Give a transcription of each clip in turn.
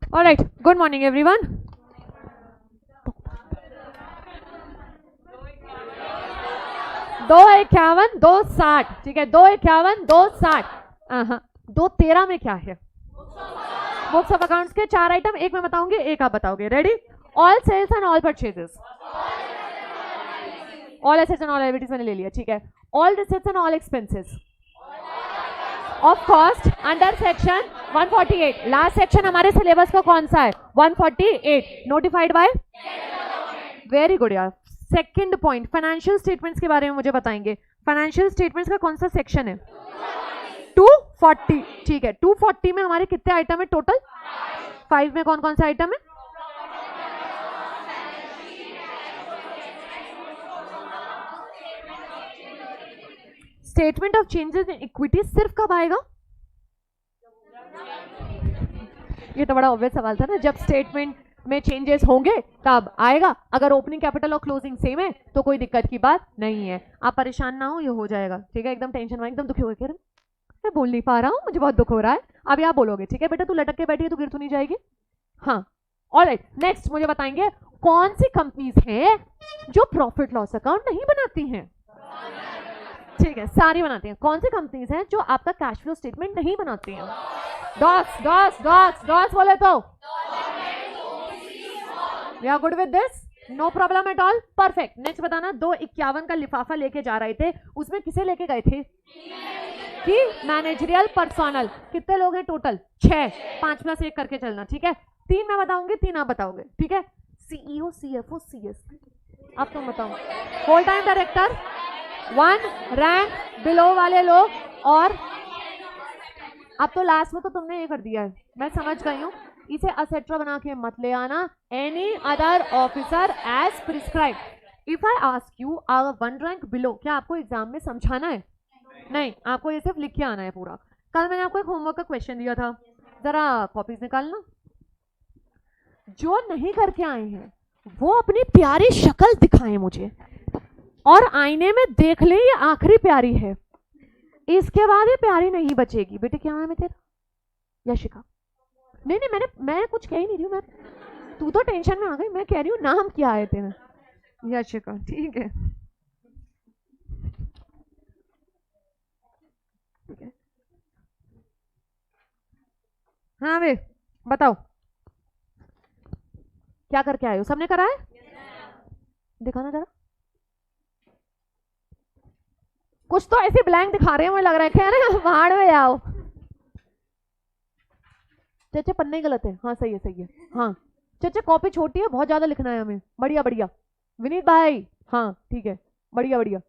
Alright, good morning everyone. दो 51 2 60, ठीक है, 2 51 2 60। 2 13 में क्या है? बुक्स ऑफ अकाउंट्स के 4 आइटम, एक मैं बताऊंगी, एक आप बताओगे। Ready? All sales and all purchases, all assets and all liabilities मैंने ले लिया, ठीक है। All receipts and all expenses of cost under section 148। Last section हमारे सिलेबस का कौन सा है? 148, नोटिफाइड बाय। वेरी गुड यार। सेकंड पॉइंट, फाइनेंशियल स्टेटमेंट्स के बारे में मुझे बताएंगे। फाइनेंशियल स्टेटमेंट्स का कौन सा सेक्शन है? 240, ठीक है। 240 में हमारे कितने आइटम है टोटल? 5 में कौन कौन से आइटम है? Statement of changes in equity सिर्फ कब आएगा? ये तो बड़ा ऑब्वियस सवाल था ना, जब स्टेटमेंट में चेंजेस होंगे तब आएगा। अगर ओपनिंग कैपिटल और क्लोजिंग सेम है तो कोई दिक्कत की बात नहीं है। आप परेशान ना हो, ये हो जाएगा, ठीक है। एकदम टेंशन में, एकदम दुखी हो गए, मैं बोल नहीं पा रहा हूँ, मुझे बहुत दुख हो रहा है। अभी आप बोलोगे, ठीक है बेटा तू लटक के बैठी है तो गिर तो नहीं जाएगी? हाँ, ऑलराइट। नेक्स्ट मुझे बताएंगे कौन सी कंपनीज हैं जो प्रॉफिट लॉस अकाउंट नहीं बनाती हैं? ठीक है, सारी बनाती हैं। कौन सी कंपनीज हैं जो आपका कैश फ्लो स्टेटमेंट नहीं बनाती हैं? डॉट्स डॉट्स डॉट्स डॉट्स बोले तो we are good with this, no problem at all, perfect. Next बताना, 251 का लिफाफा लेके जा रहे थे, उसमें किसे लेके गए थे? कि मैनेजरियल पर्सोनल। कितने लोग हैं टोटल? 6, 5 में से एक करके चलना, ठीक है। 3 मैं बताऊंगी, 3 आप बताओगे, ठीक है। सीईओ, सीएफओ, सीएस, आप तुम बताओ। Whole time director, 1 rank below वाले लोग, और अब तो लास्ट में तो तुमने ये कर दिया है, मैं समझ गई हूँ। इसे असेट्रा बना के मत ले आना। Any other officer as prescribe. If I ask you 1 rank below, क्या आपको एग्जाम में समझाना है? नहीं, आपको ये सिर्फ लिख के आना है पूरा। कल मैंने आपको एक होमवर्क का क्वेश्चन दिया था, जरा कॉपीज निकालना। जो नहीं करके आए हैं वो अपनी प्यारी शक्ल दिखाएं मुझे, और आईने में देख ले ये आखिरी प्यारी है, इसके बाद ये प्यारी नहीं बचेगी। बेटे क्या नाम है तेरा? यशिका। नहीं, मैं कुछ कह ही नहीं रही हूँ, मैं, तू तो टेंशन में आ गई, मैं कह रही हूँ नाम क्या है तेरा? यशिका, ठीक है, ठीक है। हाँ वे बताओ, क्या करके आए हो? सबने करा है? दिखाना जरा। कुछ तो ऐसे ब्लैंक दिखा रहे हैं, मुझे लग रहा है, कह रहे हैं भाड़ में आओ। चाचा पन्ने गलत है, हाँ सही है, सही है। हाँ चाचा कॉपी छोटी है, बहुत ज्यादा लिखना है हमें। बढ़िया बढ़िया विनीत भाई, हाँ ठीक है, बढ़िया बढ़िया।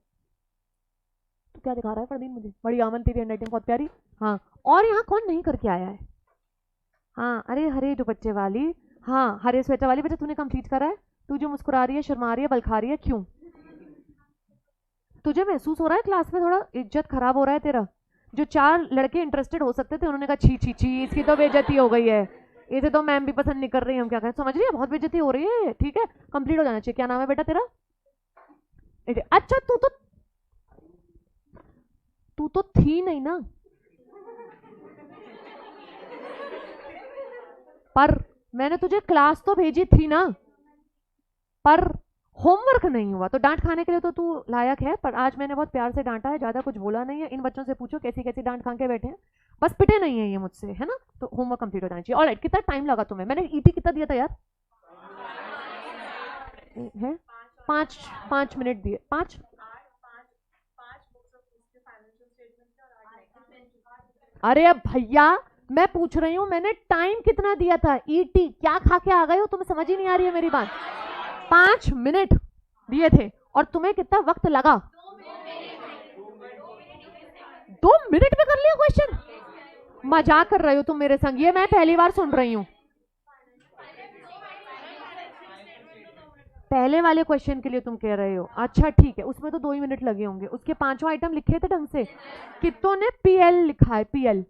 तो क्या दिखा रहा है प्रदीप मुझे? बढ़िया अमन, तेरी हैंडराइटिंग बहुत प्यारी। हाँ, और यहाँ कौन नहीं करके आया है? हाँ, अरे हरे दुपट्टे वाली, हाँ हरे स्वेटर वाली, बेटा तूने कंप्लीट करा है? तू जो मुस्कुरा रही है, शर्मा रही है, बलखा रही है, क्यों? तुझे महसूस हो रहा है क्लास में थोड़ा इज्जत खराब हो रहा है तेरा? जो 4 लड़के इंटरेस्टेड हो सकते थे उन्होंने कहा छी छी छी, इसकी तो बेइज्जती हो गई है, इसे तो मैम भी पसंद नहीं कर रही, हम क्या करें? समझ रही है, बहुत बेइज्जती हो रही है, ठीक है, कंप्लीट हो जाना चाहिए। क्या नाम है बेटा तेरा? अच्छा तू तो थी नहीं ना, पर मैंने तुझे क्लास तो भेजी थी ना, पर होमवर्क नहीं हुआ तो डांट खाने के लिए तो तू लायक है। पर आज मैंने बहुत प्यार से डांटा है, ज्यादा कुछ बोला नहीं है। इन बच्चों से पूछो कैसी कैसी डांट खा के बैठे हैं, बस पिटे नहीं है ये मुझसे, है ना? तो होमवर्क कंप्लीट हो जाना चाहिए। ऑलराइट, कितना टाइम लगा तुम्हें? मैंने ईटी कितना दिया था यार? है 5 मिनट दिए। 5? अरे भैया मैं पूछ रही हूँ मैंने टाइम कितना दिया था? ईटी क्या खा के आ गए हो? तुम्हें समझ ही नहीं आ रही है मेरी बात? 5 मिनट दिए थे, और तुम्हें कितना वक्त लगा? 2 मिनट में कर लिया क्वेश्चन? मजाक कर रहे हो तुम मेरे संग? ये मैं पहली बार सुन रही हूँ। पहले वाले क्वेश्चन के लिए तुम कह रहे हो? अच्छा ठीक है, उसमें तो 2 ही मिनट लगे होंगे। उसके 5 आइटम लिखे थे ढंग से? कितनों ने पीएल लिखा है? पीएल,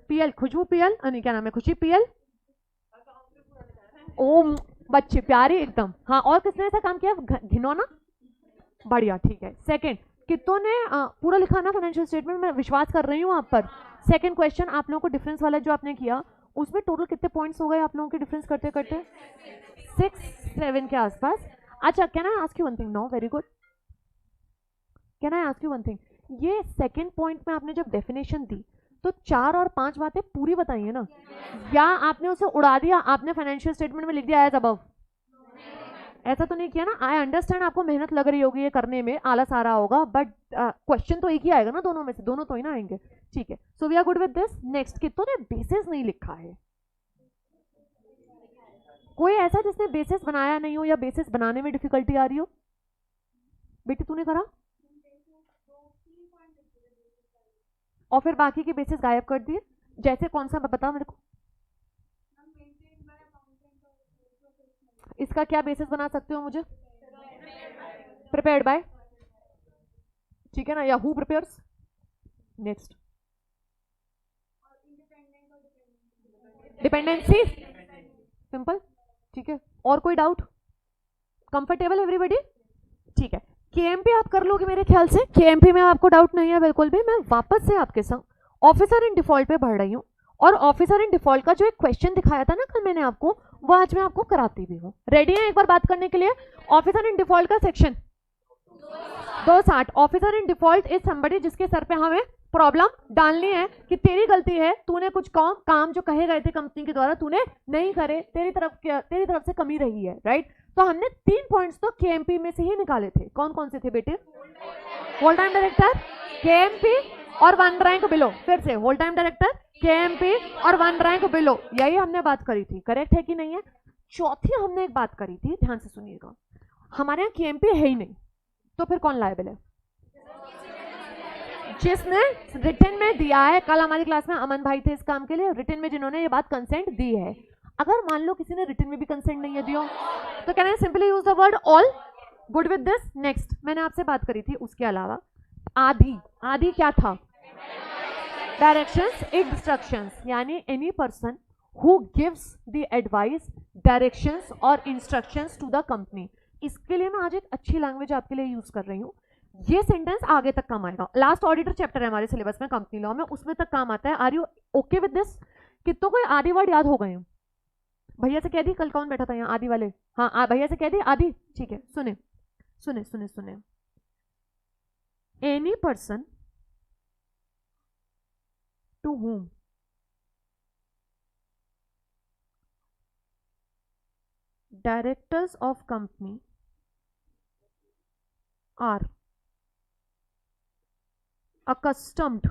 पीएल खुशबू, पीएल क्या नाम है, खुशी, पीएल। ओम बच्चे प्यारे एकदम। हाँ, और किसने ऐसा काम किया? घिनौना, बढ़िया, ठीक है। सेकंड, कितनों ने पूरा लिखा ना फाइनेंशियल स्टेटमेंट? मैं विश्वास कर रही हूँ आप पर। सेकंड क्वेश्चन आप लोगों को डिफरेंस वाला जो आपने किया उसमें टोटल कितने पॉइंट्स हो गए आप लोगों के डिफरेंस करते करते? 6-7 के आसपास। अच्छा, can I ask you one thing? No, very good. Can I ask you one thing? ये सेकंड पॉइंट में आपने जब डेफिनेशन दी तो 4 और 5 बातें पूरी बताई है ना, या आपने उसे उड़ा दिया, आपने फाइनेंशियल स्टेटमेंट में लिख दिया एज अबव? ऐसा तो नहीं किया ना? आई अंडरस्टैंड आपको मेहनत लग रही होगी ये करने में, आलस आ रहा होगा, बट क्वेश्चन तो एक ही आएगा ना दोनों में से, दोनों तो ही ना आएंगे। ठीक है, so we are good with this. Next, कितनों ने बेसिस नहीं लिखा है? कोई ऐसा जिसने बेसिस बनाया नहीं हो या बेसिस बनाने में डिफिकल्टी आ रही हो? बेटी तूने करा और फिर बाकी के बेसिस गायब कर दिए? जैसे कौन सा बता मेरे को? इसका क्या बेसिस बना सकते हो मुझे? प्रिपेयर्ड बाय, ठीक है ना, या who prepares? Next, dependency, simple, ठीक है। और कोई डाउट? Comfortable everybody? ठीक है, केएमपी आप कर लोगे मेरे ख्याल से। केएमपी में आपको डाउट नहीं है बिल्कुल भी। मैं वापस से आपके संग ऑफिसर इन डिफॉल्ट पे बढ़ रही हूँ, और ऑफिसर इन डिफॉल्ट का जो एक क्वेश्चन दिखाया था ना कल मैंने आपको, वो आज मैं आपको कराती भी हूँ। रेडी है एक बार बात करने के लिए? ऑफिसर इन डिफॉल्ट का section 260। Officer in default is somebody जिसके सर पे हमें प्रॉब्लम डालनी है कि तेरी गलती है, तूने कुछ काम जो कहे गए थे कंपनी के द्वारा तूने नहीं करे, तेरी तरफ से कमी रही है, राइट? तो हमने 3 पॉइंट्स तो केएमपी में से ही निकाले थे। कौन कौन से थे बेटे? होल टाइम डायरेक्टर, केएमपी और 1 रैंक बिलो। फिर से होल टाइम डायरेक्टर, केएमपी और 1 रैंक बिलो, यही हमने बात करी थी। करेक्ट है कि नहीं है? चौथी हमने एक बात करी थी, ध्यान से सुनिएगा, हमारे यहाँ केएमपी है ही नहीं, तो फिर कौन लायबल है? जिसने रिटन में दिया है। कल हमारी क्लास में अमन भाई थे इस काम के लिए, रिटन में जिन्होंने ये बात कंसेंट दी है। अगर मान लो किसी ने रिटन में भी कंसेंट नहीं है दिया, तो can I simply use the word all? Good with this? Next, मैंने आपसे बात करी थी उसके अलावा आदि। आदि क्या था? डायरेक्शंस, इंस्ट्रक्शंस, यानी any person who gives the advice, directions और इंस्ट्रक्शंस टू द कंपनी। इसके लिए मैं आज एक अच्छी लैंग्वेज आपके लिए यूज कर रही हूँ। ये सेंटेंस आगे तक काम आएगा। लास्ट ऑडिटर चैप्टर है हमारे सिलेबस में कंपनी लॉ में, उसमें तक काम आता है। Are you okay with this? कितनों को आदि वर्ड याद हो गए? भैया से कह दी, कल कौन बैठा था यहाँ आदि वाले? हाँ, भैया से कह दी आदि, ठीक है। सुने सुने सुने सुने, any person to whom directors of company are accustomed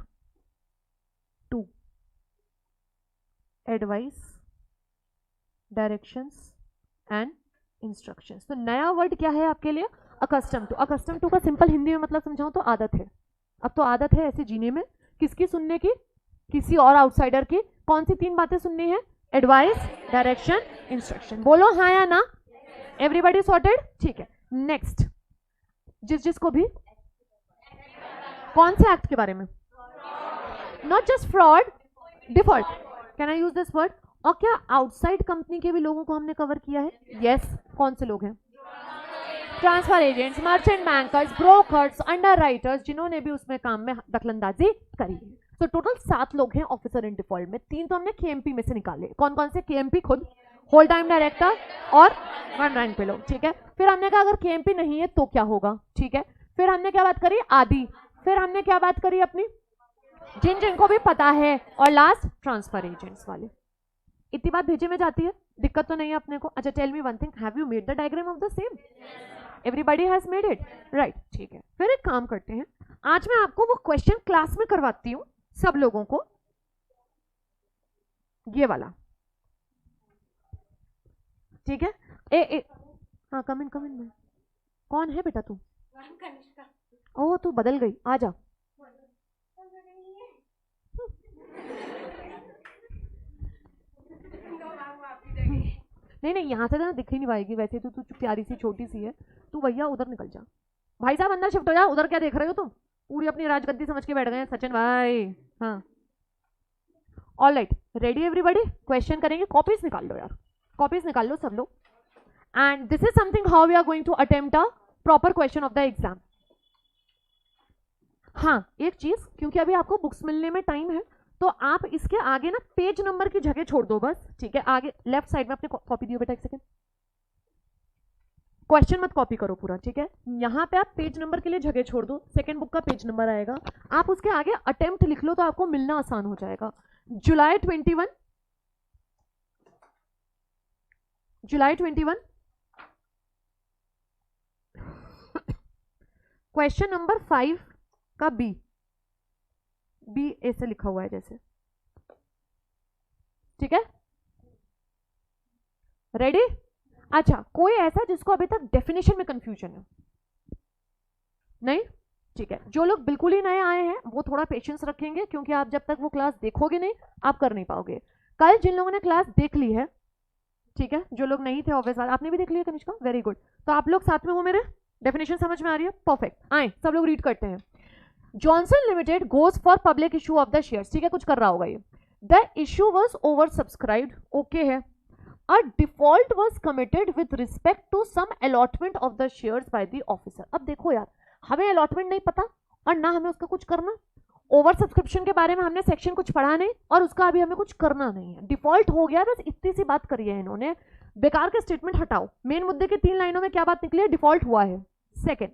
to advice, directions and instructions। तो नया वर्ड क्या है आपके लिए? accustomed to। accustomed to का सिंपल हिंदी में मतलब समझाऊं तो आदत है। अब तो आदत है ऐसे जीने में, किसकी सुनने की? किसी और आउटसाइडर की। कौन सी 3 बातें सुननी है? Advice, direction, instruction. बोलो हाँ या ना? Everybody sorted? ठीक है। नेक्स्ट, जिसको भी कौन से एक्ट के बारे में? Not just fraud, default. Can I use this word? और क्या आउटसाइड कंपनी के भी लोगों को हमने कवर किया है? यस। कौन से लोग हैं? Transfer agents, merchant bankers, brokers, underwriters, जिन्होंने भी उसमें काम में दखलंदाजी करी है। तो टोटल 7 लोग हैं ऑफिसर इन डिफॉल्ट में। 3 तो हमने केएमपी में से निकाले। कौन कौन से? केएमपी खुद, होल टाइम डायरेक्टर और 1 रैंक पे लोग, ठीक है। फिर हमने कहा अगर केएमपी नहीं है तो क्या होगा, ठीक है। फिर हमने क्या बात करी? आदि। फिर हमने क्या बात करी अपनी? जिनको भी पता है। और लास्ट ट्रांसफर एजेंट्स वाले। इतनी बात भेजे में जाती है, दिक्कत तो नहीं है अपने को? अच्छा, tell me one thing, have you made the diagram of the same? Everybody has made it, right? ठीक है। फिर एक काम करते हैं, आज मैं आपको वो क्वेश्चन क्लास में करवाती हूँ सब लोगों को, ये वाला, ठीक है। हाँ, कम इन में। कौन है बेटा तू? ओह, तू बदल गई, आ जा। नहीं, यहाँ से ना दिख ही नहीं पाएगी, वैसे तो तू प्यारी सी छोटी सी है। तू भैया उधर निकल जा। भाई साहब अंदर शिफ्ट हो जा। उधर क्या देख रहे हो तुम? पूरी अपनी राजगद्दी समझ के बैठ गए हैं सचिन भाई। हाँ, all right, ready everybody? Question करेंगे, कॉपीज निकाल लो यार, कॉपीज निकाल लो सब लोग। And this is something how we are going to attempt a proper question of the exam. हाँ, एक चीज, क्योंकि अभी आपको बुक्स मिलने में टाइम है, तो आप इसके आगे ना पेज नंबर की जगह छोड़ दो बस, ठीक है। आगे लेफ्ट साइड में अपने कॉपी दियो बेटा, एक सेकंड, क्वेश्चन मत कॉपी करो पूरा, ठीक है। यहां पे आप पेज नंबर के लिए जगह छोड़ दो, सेकंड बुक का पेज नंबर आएगा, आप उसके आगे अटेम्प्ट लिख लो तो आपको मिलना आसान हो जाएगा। जुलाई 21, जुलाई 21, क्वेश्चन नंबर 5 का बी ऐसे लिखा हुआ है जैसे, ठीक है, रेडी। अच्छा, कोई ऐसा जिसको अभी तक डेफिनेशन में कंफ्यूजन है? नहीं, ठीक है। जो लोग बिल्कुल ही नए आए हैं वो थोड़ा पेशेंस रखेंगे, क्योंकि आप जब तक वो क्लास देखोगे नहीं आप कर नहीं पाओगे। कल जिन लोगों ने क्लास देख ली है, ठीक है, जो लोग नहीं थे ऑब्वियस बात, आपने भी देख लिया कनिष्का, वेरी गुड। तो आप लोग साथ में हो, मेरे डेफिनेशन समझ में आ रही है, परफेक्ट। आए सब लोग रीड करते हैं। Johnson limited goes for public issue of the shares, ठीक है, कुछ कर रहा होगा ये। The issue was over subscribed, okay है। A default was committed with respect to some allotment of the shares by the officer। अब देखो यार, हमें allotment नहीं पता और ना हमें उसका कुछ करना, ओवर सब्सक्रिप्शन के बारे में हमने सेक्शन कुछ पढ़ा नहीं और उसका अभी हमें कुछ करना नहीं है, डिफॉल्ट हो गया, बस इतनी सी बात करी है इन्होंने। बेकार के स्टेटमेंट हटाओ, मेन मुद्दे के 3 लाइनों में क्या बात निकली है? डिफॉल्ट हुआ है। Second,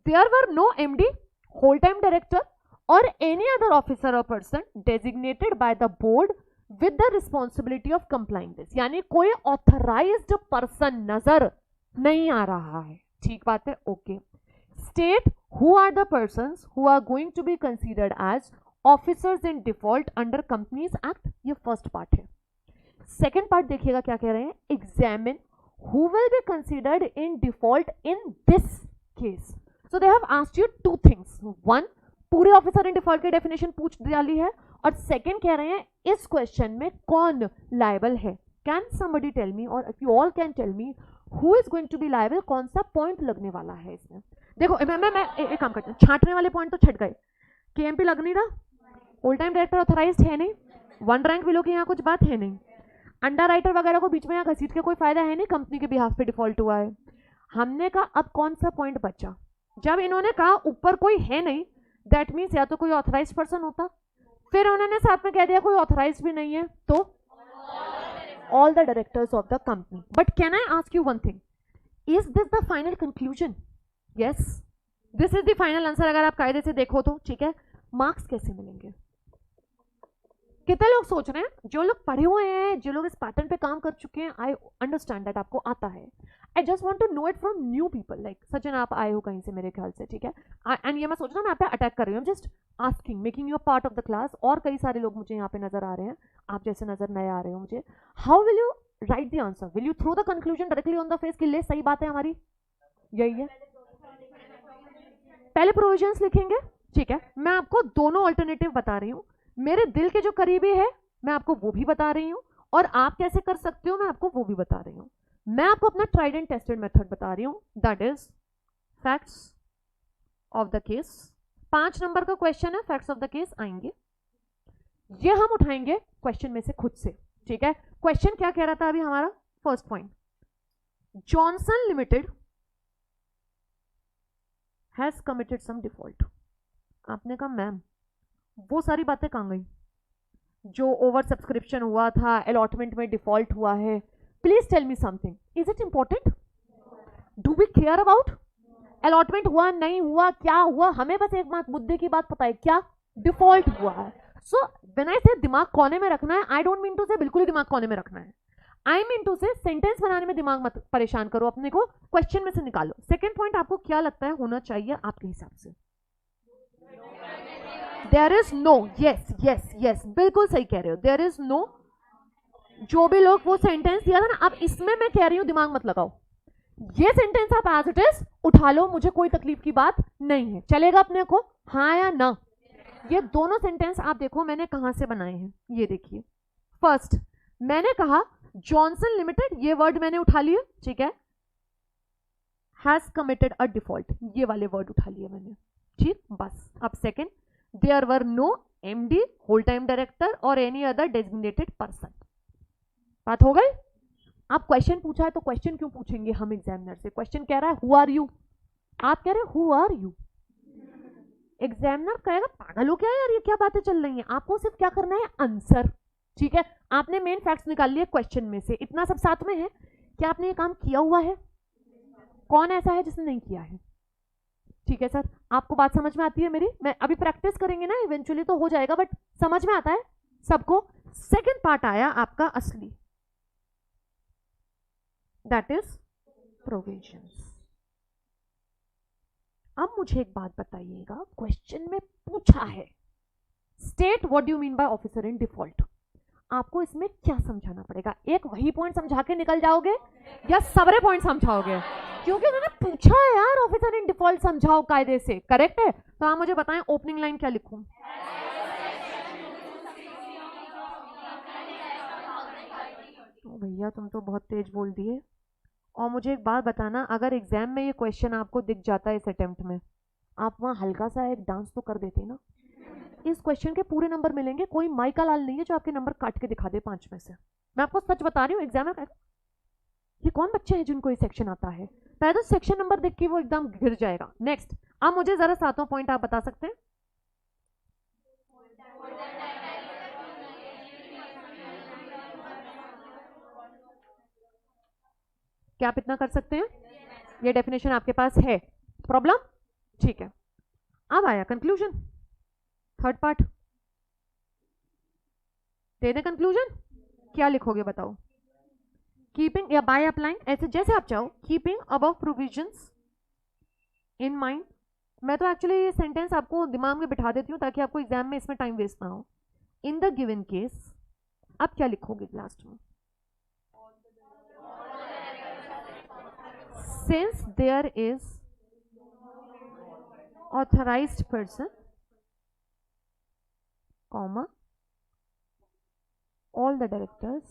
there were no MD, whole time director और एनी अदर ऑफिसर और person designated by the board with the responsibility of complying this, यानी कोई ऑथराइज्ड पर्सन नजर नहीं आ रहा है, ठीक बात है, okay. State who are the persons who are going to be considered as officers in default under companies act, ये फर्स्ट पार्ट है। सेकेंड पार्ट देखिएगा क्या कह रहे हैं, examine who will be considered in default in this case. So they have asked you 2 things, 1 पूरे officer in default की definition पूछ डाली है, और सेकेंड कह रहे हैं इस क्वेश्चन में कौन लायबल है। कैन समबडी टेल मी, और if you all can tell me, who is going to be liable, कौन सा पॉइंट लगने वाला है इसमें। देखो मैं एक काम करते हैं, छांटने वाले पॉइंट तो छट गए, केएमपी लग नहीं रहा, होल टाइम डायरेक्टर ऑथराइज्ड है नहीं, 1 रैंक बिलो की यहाँ कुछ बात है नहीं, अंडर राइटर वगैरह को बीच में यहाँ घसीट के कोई फायदा है नहीं, कंपनी के बिहाफ पे डिफॉल्ट हुआ है। हमने कहा अब कौन सा पॉइंट बचा, जब इन्होंने कहा ऊपर कोई है नहीं, दैट मीन्स या तो कोई ऑथराइज पर्सन होता, फिर उन्होंने साथ में कह दिया कोई ऑथराइज भी नहीं है, तो all the directors of the company. But can I ask you one thing, is this the final conclusion? Yes, this is the final answer. अगर आप कायदे से देखो तो, ठीक है। मार्क्स कैसे मिलेंगे? कितने लोग सोच रहे हैं, जो लोग पढ़े हुए हैं, जो लोग इस पैटर्न पे काम कर चुके हैं, आई अंडरस्टैंड दैट आपको आता है, I just want to know it from new people, like Sachin आप आए हो कहीं से मेरे ख्याल से, ठीक है, एंड ये मैं सोच रहा हूँ मैं आप पे अटैक कर रही हूँ, just asking, making you a part of the class, और कई सारे लोग मुझे यहाँ पे नजर आ रहे हैं, आप जैसे नजर नए आ रहे हो मुझे। How will you write the answer? Will you throw the conclusion directly on the face कि ले सही बात है हमारी, यही है? पहले प्रोविजंस लिखेंगे, ठीक है। मैं आपको दोनों ऑल्टरनेटिव बता रही हूँ, मेरे दिल के जो करीबी है मैं आपको वो भी बता रही हूँ, और आप कैसे कर सकते हो मैं आपको वो भी बता रही हूँ। मैं आपको अपना ट्राइड एंड टेस्टेड मेथड बता रही हूँ, that is facts of the case. 5 number का क्वेश्चन है, फैक्ट्स ऑफ द केस आएंगे, ये हम उठाएंगे क्वेश्चन में से खुद से, ठीक है। क्वेश्चन क्या कह रहा था अभी हमारा? First point, Johnson limited has committed some default. आपने कहा मैम वो सारी बातें कहां गई जो ओवर सब्सक्रिप्शन हुआ था, अलॉटमेंट में डिफॉल्ट हुआ है, please tell me something, is it important? Do we care about allotment हुआ नहीं हुआ, क्या हुआ? हमें बस एक बात, मुद्दे की बात पता है, क्या? डिफॉल्ट हुआ है। सो व्हेन आई से दिमाग कोने में रखना है, आई डोंट मीन टू से बिल्कुल ही दिमाग कोने में रखना है, आई मीन टू से सेंटेंस बनाने में दिमाग मत परेशान करो अपने को, क्वेश्चन में से निकालो। सेकेंड पॉइंट आपको क्या लगता है होना चाहिए आपके हिसाब से? There is no, yes yes yes, बिल्कुल सही कह रहे हो, देयर इज नो। जो भी लोग वो सेंटेंस दिया था ना, अब इसमें मैं कह रही हूं दिमाग मत लगाओ, ये सेंटेंस आप एज इट इज उठा लो, मुझे कोई तकलीफ की बात नहीं है, चलेगा अपने को, हाँ या ना? ये दोनों सेंटेंस आप देखो मैंने कहां से बनाए हैं, ये देखिए। फर्स्ट मैंने कहा जॉनसन लिमिटेड, ये वर्ड मैंने उठा लिया, ठीक है, हैज कमिटेड अ डिफॉल्ट, ये वाले वर्ड उठा लिए मैंने, ठीक, बस। अब second, there were no MD, whole time director और एनी अदर डेजिग्नेटेड पर्सन। बात हो गई? आप क्वेश्चन पूछा है तो क्वेश्चन क्यों पूछेंगे हम एग्जामिनर से? क्वेश्चन कह रहा है हु आर यू, आप कह रहे हैं हु आर यू, एग्जामिनर कहेगा पागल हो क्या यार, ये क्या बातें चल रही हैं। आपको सिर्फ क्या करना है, आंसर। ठीक है, आपने मेन फैक्ट्स निकाल लिए क्वेश्चन में से, इतना सब साथ में है। क्या आपने ये काम किया हुआ है? कौन ऐसा है जिसने नहीं किया है? ठीक है सर, आपको बात समझ में आती है मेरी? मैं अभी प्रैक्टिस करेंगे ना, इवेंचुअली तो हो जाएगा, बट समझ में आता है सबको? सेकंड पार्ट आया आपका असली, दैट इज प्रोविजंस। अब मुझे एक बात बताइएगा, क्वेश्चन में पूछा है state what do you mean bye officer in default. आपको इसमें क्या समझाना पड़ेगा? एक वही पॉइंट समझा के निकल जाओगे या सबरे पॉइंट समझाओगे? क्योंकि उन्होंने पूछा है यार ऑफिसर इन डिफॉल्ट समझाओ कायदे से, करेक्ट है? तो आप मुझे बताएं ओपनिंग लाइन क्या लिखूं? भैया तुम तो बहुत तेज बोल दिए। और मुझे एक बात बताना, अगर एग्जाम में ये क्वेश्चन आपको दिख जाता है इस अटेम्प्ट में, आप वहां हल्का सा एक डांस तो कर देते ना। इस क्वेश्चन के पूरे नंबर मिलेंगे, कोई माइका लाल नहीं है जो आपके नंबर काट के दिखा दे 5 में से। मैं आपको सच बता रही हूँ, एग्जाम में ये कौन बच्चे हैं जिनको ये सेक्शन आता है? पहले तो सेक्शन नंबर देख के वो एकदम गिर जाएगा। नेक्स्ट, अब मुझे जरा 7वां पॉइंट आप बता सकते हैं? क्या आप इतना कर सकते हैं? ये डेफिनेशन आपके पास है, प्रॉब्लम? ठीक है, अब आया कंक्लूजन, थर्ड पार्ट। दे दे कंक्लूजन, क्या लिखोगे बताओ? कीपिंग या बाय अप्लाइंग, ऐसे जैसे आप चाहो। Keeping above provisions in mind. मैं तो एक्चुअली ये सेंटेंस आपको दिमाग में बिठा देती हूँ ताकि आपको एग्जाम में इसमें टाइम वेस्ट ना हो। इन द गिवन केस, अब क्या लिखोगे लास्ट में? Since there is authorized person, comma, all the directors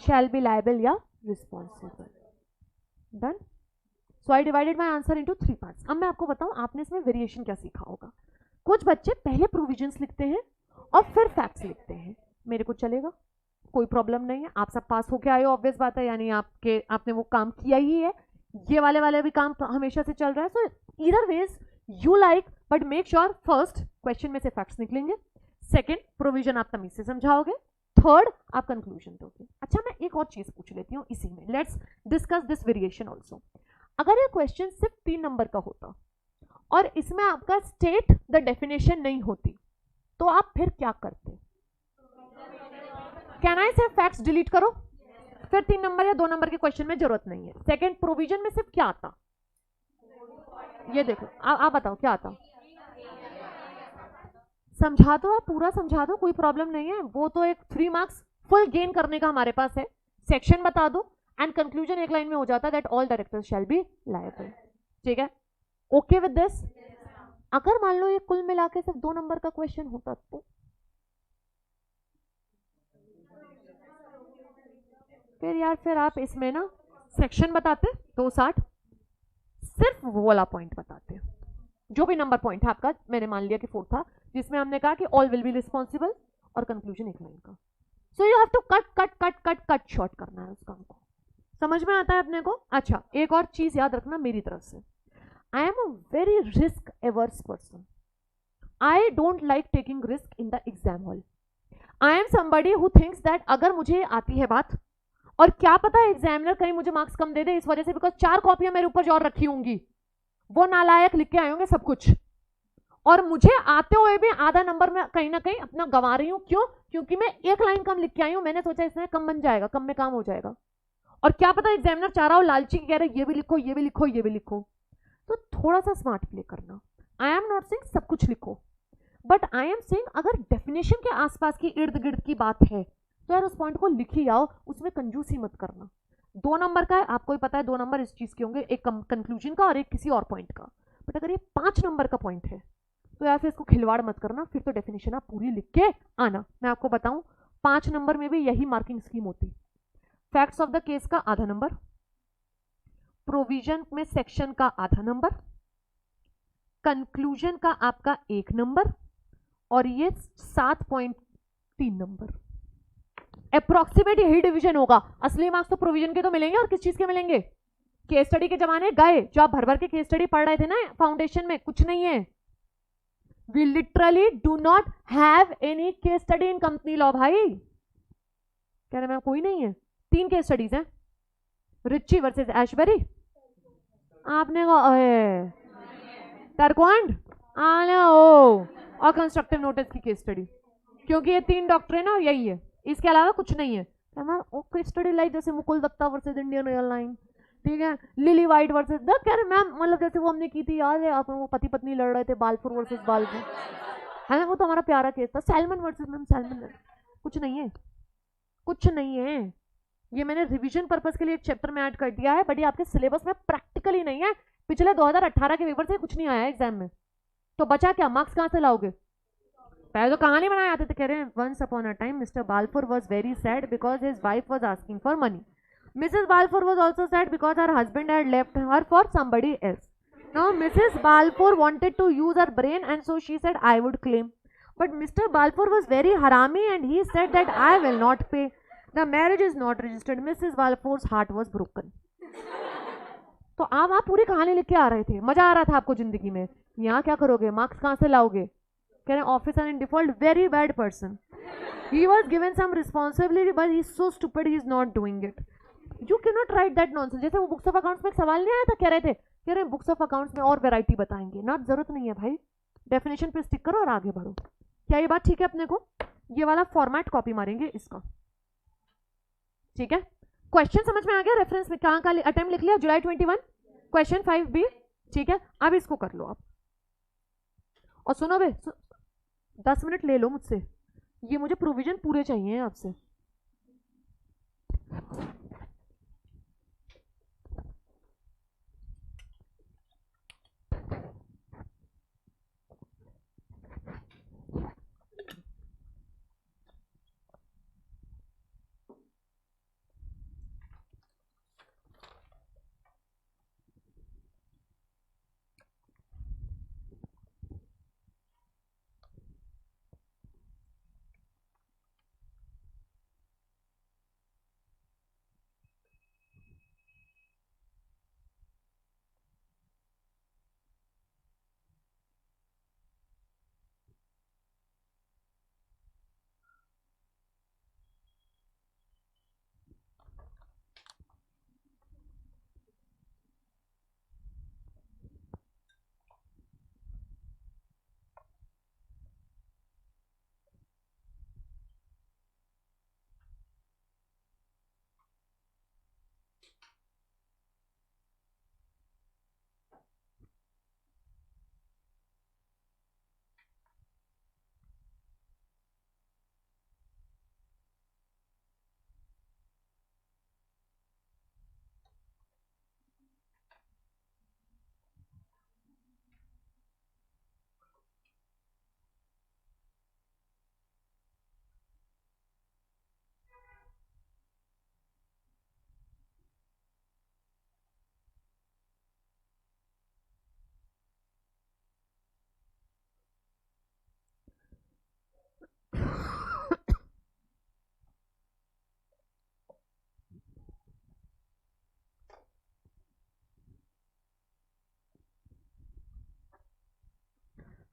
shall be liable या responsible. Done? So I divided my answer into 3 parts. अब मैं आपको बताऊं आपने इसमें वेरिएशन क्या सीखा होगा। कुछ बच्चे पहले प्रोविजंस लिखते हैं और फिर फैक्ट्स लिखते हैं, मेरे को चलेगा, कोई प्रॉब्लम नहीं है। आप सब पास होके आए हो, ऑब्वियस बात है, यानी आपने वो काम किया ही है। ये वाले भी काम तो हमेशा से चल रहा है। सो either ways you like, but make sure first question में से फैक्ट्स निकलेंगे, सेकेंड प्रोविजन आप तमीज से समझाओगे, थर्ड आप कंक्लूजन दोगे। अच्छा, मैं एक और चीज पूछ लेती हूँ इसी में, let's discuss this variation also. अगर ये क्वेश्चन सिर्फ 3 नंबर का होता और इसमें आपका स्टेट द डेफिनेशन नहीं होती, तो आप फिर क्या करते? कैन आई से फैक्ट्स डिलीट करो, फिर 3 नंबर या 2 नंबर के क्वेश्चन में जरूरत नहीं है। सेकेंड, प्रोविजन में सिर्फ क्या आता? ये देखो, आप बताओ क्या आता? समझा दो, आप पूरा समझा दो, कोई प्रॉब्लम नहीं है। वो तो एक 3 मार्क्स फुल गेन करने का हमारे पास है। सेक्शन बता दो एंड कंक्लूजन एक लाइन में हो जाता है, that all directors shall be liable. ठीक है, ओके विद दिस? अगर मान लो ये कुल मिला के सिर्फ 2 नंबर का क्वेश्चन होता तो फिर आप इसमें ना सेक्शन बताते 260, सिर्फ वो वाला पॉइंट बताते, जो भी नंबर पॉइंट है आपका। मैंने मान लिया कि 4 था, जिसमें हमने कहा कि ऑल विल बी रिस्पॉन्सिबल और कंक्लूजन एक लाइन का। So you have to cut short करना है उस काम को। समझ में आता है अपने को? अच्छा, एक और चीज याद रखना मेरी तरफ से, I am a very risk averse person. I don't like taking risk in the exam hall. I am somebody who thinks that अगर मुझे आती है बात और क्या पता है एग्जामिनर कहीं मुझे मार्क्स कम दे दे इस वजह से, बिकॉज 4 कॉपियां मेरे ऊपर जो रखी होंगी, वो नालायक लिख के आए होंगे सब कुछ, और मुझे आते हुए भी आधा नंबर में कहीं ना कहीं अपना गंवा रही हूं। क्यों? क्योंकि मैं 1 लाइन कम लिख के आई हूं, मैंने सोचा इसमें कम बन जाएगा, कम में काम हो जाएगा, और क्या पता एग्जामिनर चाह रहा हो लालची कह रहे ये भी लिखो, ये भी लिखो, ये भी लिखो। तो थोड़ा सा स्मार्ट प्ले करना। आई एम नॉट सेइंग सब कुछ लिखो, बट आई एम सेइंग अगर डेफिनेशन के आसपास की इर्द गिर्द की बात है तो यार उस पॉइंट को लिख ही आओ, उसमें कंजूसी मत करना। 2 नंबर का है, आपको ही पता है 2 नंबर इस चीज के होंगे, एक कंक्लूजन का और एक किसी और पॉइंट का। बट अगर ये 5 नंबर का पॉइंट है तो यार फिर इसको खिलवाड़ मत करना, फिर तो डेफिनेशन आप पूरी लिख के आना। मैं आपको बताऊं 5 नंबर में भी यही मार्किंग स्कीम होती। फैक्ट्स ऑफ द केस का आधा नंबर, प्रोविजन में सेक्शन का आधा नंबर, कंक्लूजन का आपका 1 नंबर, और ये 7.3 नंबर। अप्रोक्सीमेट यही डिवीजन होगा। असली मार्क्स तो प्रोविजन के तो मिलेंगे और किस चीज के मिलेंगे? केस स्टडी के जमाने गए, जो आप भर भर के केस स्टडी पढ़ रहे थे ना फाउंडेशन में, कुछ नहीं है। We literally do not have any case study in company law भाई। कह रहे मैं कोई नहीं है, 3 केस स्टडीज हैं, रिची वर्सेस एशबरी, आपने कहा टर्कवांड आने ओ, और कंस्ट्रक्टिव नोटिस की केस स्टडी, क्योंकि ये 3 डॉक्टर है ना, यही है, इसके अलावा कुछ नहीं है। केस स्टडी लाइक जैसे Mukul Dutta versus Indian airline, ठीक है, लिली वाइट वर्सेस द, कह रहे मैम मतलब जैसे वो हमने की थी, याद है आप, वो पति पत्नी लड़ रहे थे, बालपुर वर्सेस बालपुर, है ना, वो तो हमारा प्यारा केस था। सैलमन वर्सेस मैम सैलमन, कुछ नहीं है, कुछ नहीं है। ये मैंने रिवीजन पर्पस के लिए एक चैप्टर में ऐड कर दिया है, बट ये आपके सिलेबस में प्रैक्टिकली नहीं है। पिछले 2018 के पेपर से कुछ नहीं आया एग्जाम में, तो बचा क्या, मार्क्स कहां से लाओगे? पहले तो कहानी बनाए आते थे, कह रहे हैं once upon a time mister Balfour was very sad because his wife was asking for money. Mrs. Balfour was also sad because her husband had left her for somebody else. Now Mrs. Balfour wanted to use her brain and so she said I would claim. But Mr. Balfour was very harami and he said that I will not pay. The marriage is not registered. Mrs. Balfour's heart was broken. तो आप पूरी कहानी लिख के आ रहे थे, मजा आ रहा था आपको जिंदगी में। यहाँ क्या करोगे, मार्क्स कहाँ से लाओगे? कह रहे officer in default very bad person, he was given some responsibility but he is so stupid, he is not doing it. You can not write that nonsense. जैसे वो बुक्स ऑफ अकाउंट्स में एक सवाल नहीं आया था, कह रहे बुक्स ऑफ अकाउंट्स में और वैरायटी बताएंगे ना, जरूरत नहीं है भाई, डेफिनेशन पे स्टिक करो और आगे बढ़ो। क्या ये बात ठीक है अपने को? ये वाला फॉर्मेट कॉपी मारेंगे इसका, ठीक है। क्वेश्चन समझ में आ गया? रेफरेंस में कहाँ का अटेम्प्ट लिख लिया, जुलाई 21 क्वेश्चन 5B, ठीक है। अब इसको कर लो आप, और सुनो बे 10 मिनट ले लो मुझसे, ये मुझे प्रोविजन पूरे चाहिए आपसे।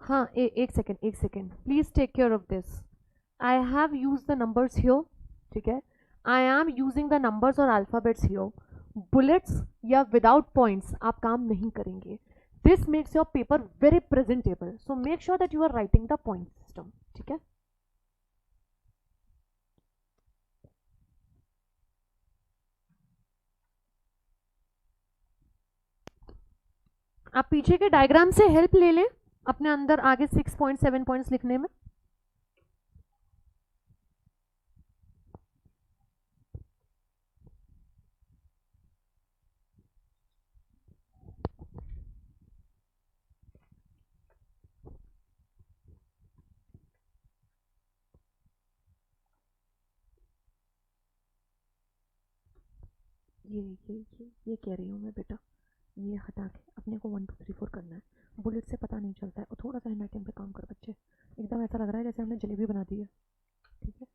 हाँ एक second please take care of this. I have use the numbers here, ठीक है, I am using the numbers और अल्फाबेट्स हियर। बुलेट्स या विदाउट पॉइंट्स आप काम नहीं करेंगे। This makes your paper very presentable, so make sure that you are writing the point system, ठीक है। आप पीछे के डायग्राम से हेल्प ले लें अपने अंदर आगे 6 पॉइंट 7 पॉइंट्स लिखने में। ये कह रही हूँ मैं बेटा, ये हटा के अपने को 1 2 3 4 करना है। बुलेट से पता नहीं चलता है, और थोड़ा सा हैंड राइटिंग पे काम कर बच्चे, एकदम ऐसा लग रहा है जैसे हमने जलेबी बना दी है, ठीक है।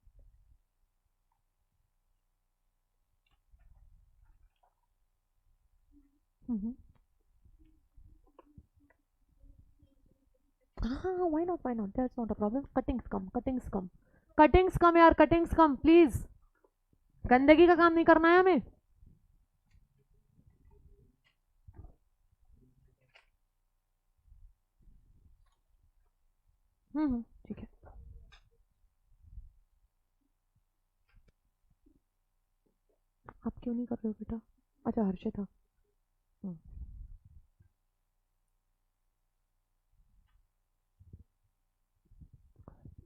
हाँ, why not, that's not a problem. Cuttings कम यार, कटिंग्स कम प्लीज, गंदगी का काम नहीं करना है हमें. ठीक है. आप क्यों नहीं कर रहे हो बेटा? अच्छा, हर्षिता.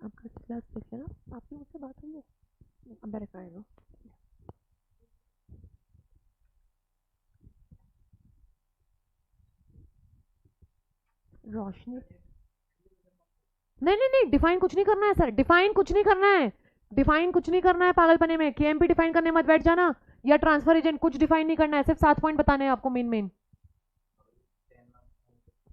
आपका क्लास देख लेना, आपकी मुझसे बात हुई है, अब वेरीफाई हो. रोशनी, नहीं नहीं नहीं, डिफाइन कुछ नहीं करना है सर, डिफाइन कुछ नहीं करना है, डिफाइन कुछ नहीं करना है पागलपने में. केएमपी डिफाइन करने मत बैठ जाना, या ट्रांसफर एजेंट, कुछ डिफाइन नहीं करना है, सिर्फ 7 पॉइंट बताने हैं आपको मेन मेन.